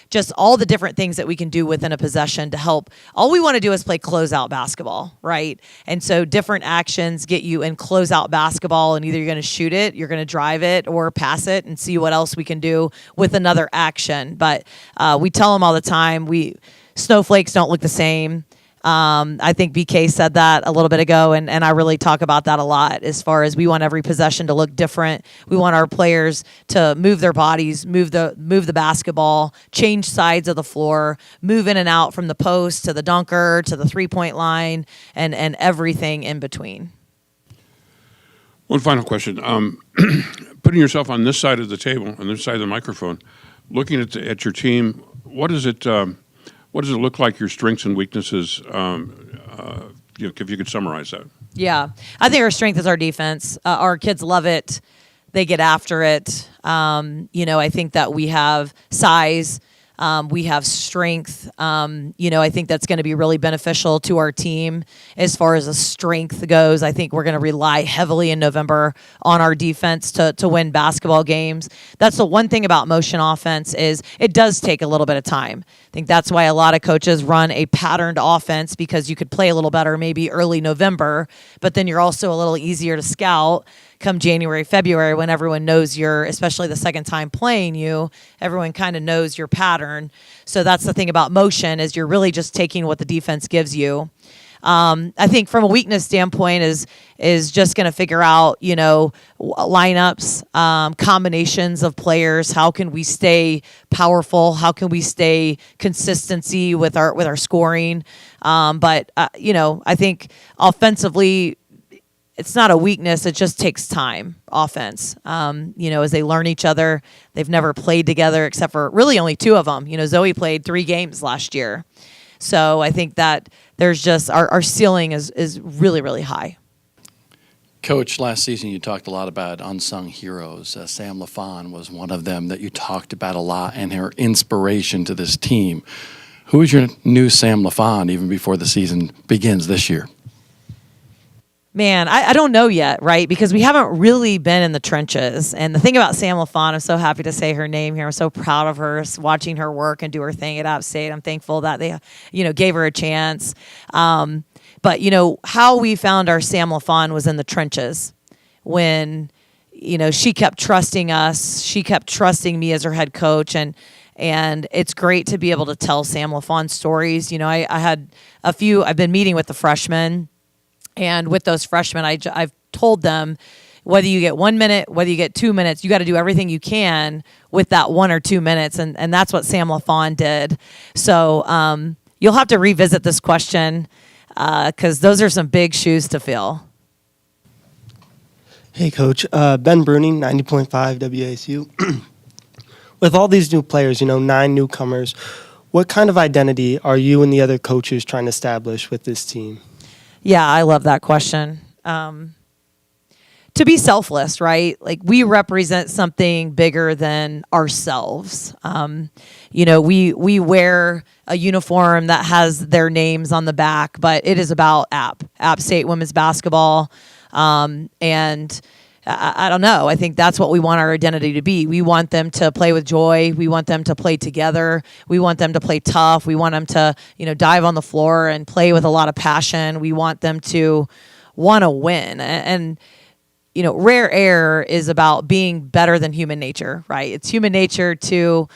just all the different things that we can do within a possession to help. All we want to do is play closeout basketball, right? And so different actions get you in closeout basketball, and either you're going to shoot it, you're going to drive it, or pass it and see what else we can do with another action. But we tell them all the time, snowflakes don't look the same. I think BK said that a little bit ago, and I really talk about that a lot as far as we want every possession to look different. We want our players to move their bodies, move the basketball, change sides of the floor, move in and out from the post to the dunker to the three-point line, and everything in between. One final question. Putting yourself on this side of the table, on this side of the microphone, looking at your team, what does it look like? Your strengths and weaknesses. If you could summarize that. Yeah, I think our strength is our defense. Our kids love it; they get after it. I think that we have size. We have strength. I think that's going to be really beneficial to our team as far as the strength goes. I think we're going to rely heavily in November on our defense to win basketball games. That's the one thing about motion offense is it does take a little bit of time. I think that's why a lot of coaches run a patterned offense, because you could play a little better maybe early November, but then you're also a little easier to scout come January, February, when everyone knows especially the second time playing you, everyone kind of knows your pattern. So that's the thing about motion, is you're really just taking what the defense gives you. I think from a weakness standpoint is just going to figure out, lineups, combinations of players. How can we stay powerful? How can we stay consistency with our scoring? But I think offensively, it's not a weakness. It just takes time, offense. As they learn each other, they've never played together except for really only two of them. Zoe played 3 games last year. So I think that there's just our ceiling is really, really high. Coach, last season you talked a lot about unsung heroes. Sam LaFawn was one of them that you talked about a lot, and her inspiration to this team. Who is your new Sam LaFawn even before the season begins this year? Man, I don't know yet, right? Because we haven't really been in the trenches. And the thing about Sam LaFawn, I'm so happy to say her name here. I'm so proud of her, watching her work and do her thing at App State. I'm thankful that they, gave her a chance. But, how we found our Sam LaFawn was in the trenches when, she kept trusting us. She kept trusting me as her head coach. And it's great to be able to tell Sam LaFawn stories. I had I've been meeting with the freshmen. And with those freshmen, I've told them, whether you get 1 minute, whether you get 2 minutes, you got to do everything you can with that 1 or 2 minutes. And that's what Sam LaFawn did. So you'll have to revisit this question because those are some big shoes to fill. Hey, Coach. Ben Bruning, 90.5 WASU. With all these new players, 9 newcomers, what kind of identity are you and the other coaches trying to establish with this team? Yeah, I love that question. To be selfless, right? Like, we represent something bigger than ourselves. We wear a uniform that has their names on the back, but it is about App State women's basketball. And I don't know. I think that's what we want our identity to be. We want them to play with joy. We want them to play together. We want them to play tough. We want them to, dive on the floor and play with a lot of passion. We want them to want to win. And rare air is about being better than human nature, right? It's human nature to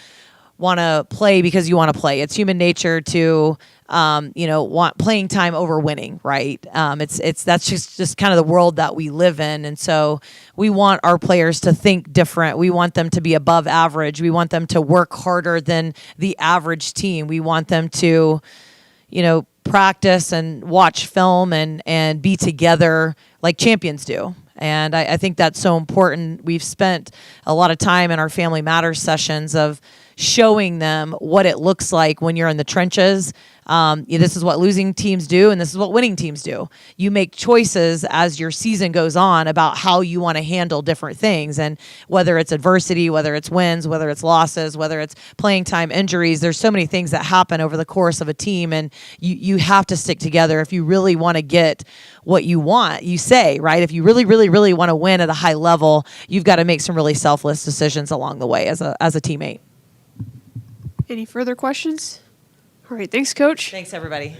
want to play because you want to play. It's human nature to want playing time over winning, right? That's just kind of the world that we live in. And so we want our players to think different. We want them to be above average. We want them to work harder than the average team. We want them to, practice and watch film and be together like champions do. And I think that's so important. We've spent a lot of time in our Family Matters sessions of showing them what it looks like when you're in the trenches. This is what losing teams do, and this is what winning teams do. You make choices as your season goes on about how you want to handle different things, and whether it's adversity, whether it's wins, whether it's losses, whether it's playing time injuries. There's so many things that happen over the course of a team, and you have to stick together if you really want to get what you want. You say, right? If you really, really, really want to win at a high level, you've got to make some really selfless decisions along the way as a teammate. Any further questions? All right, thanks, Coach. Thanks, everybody.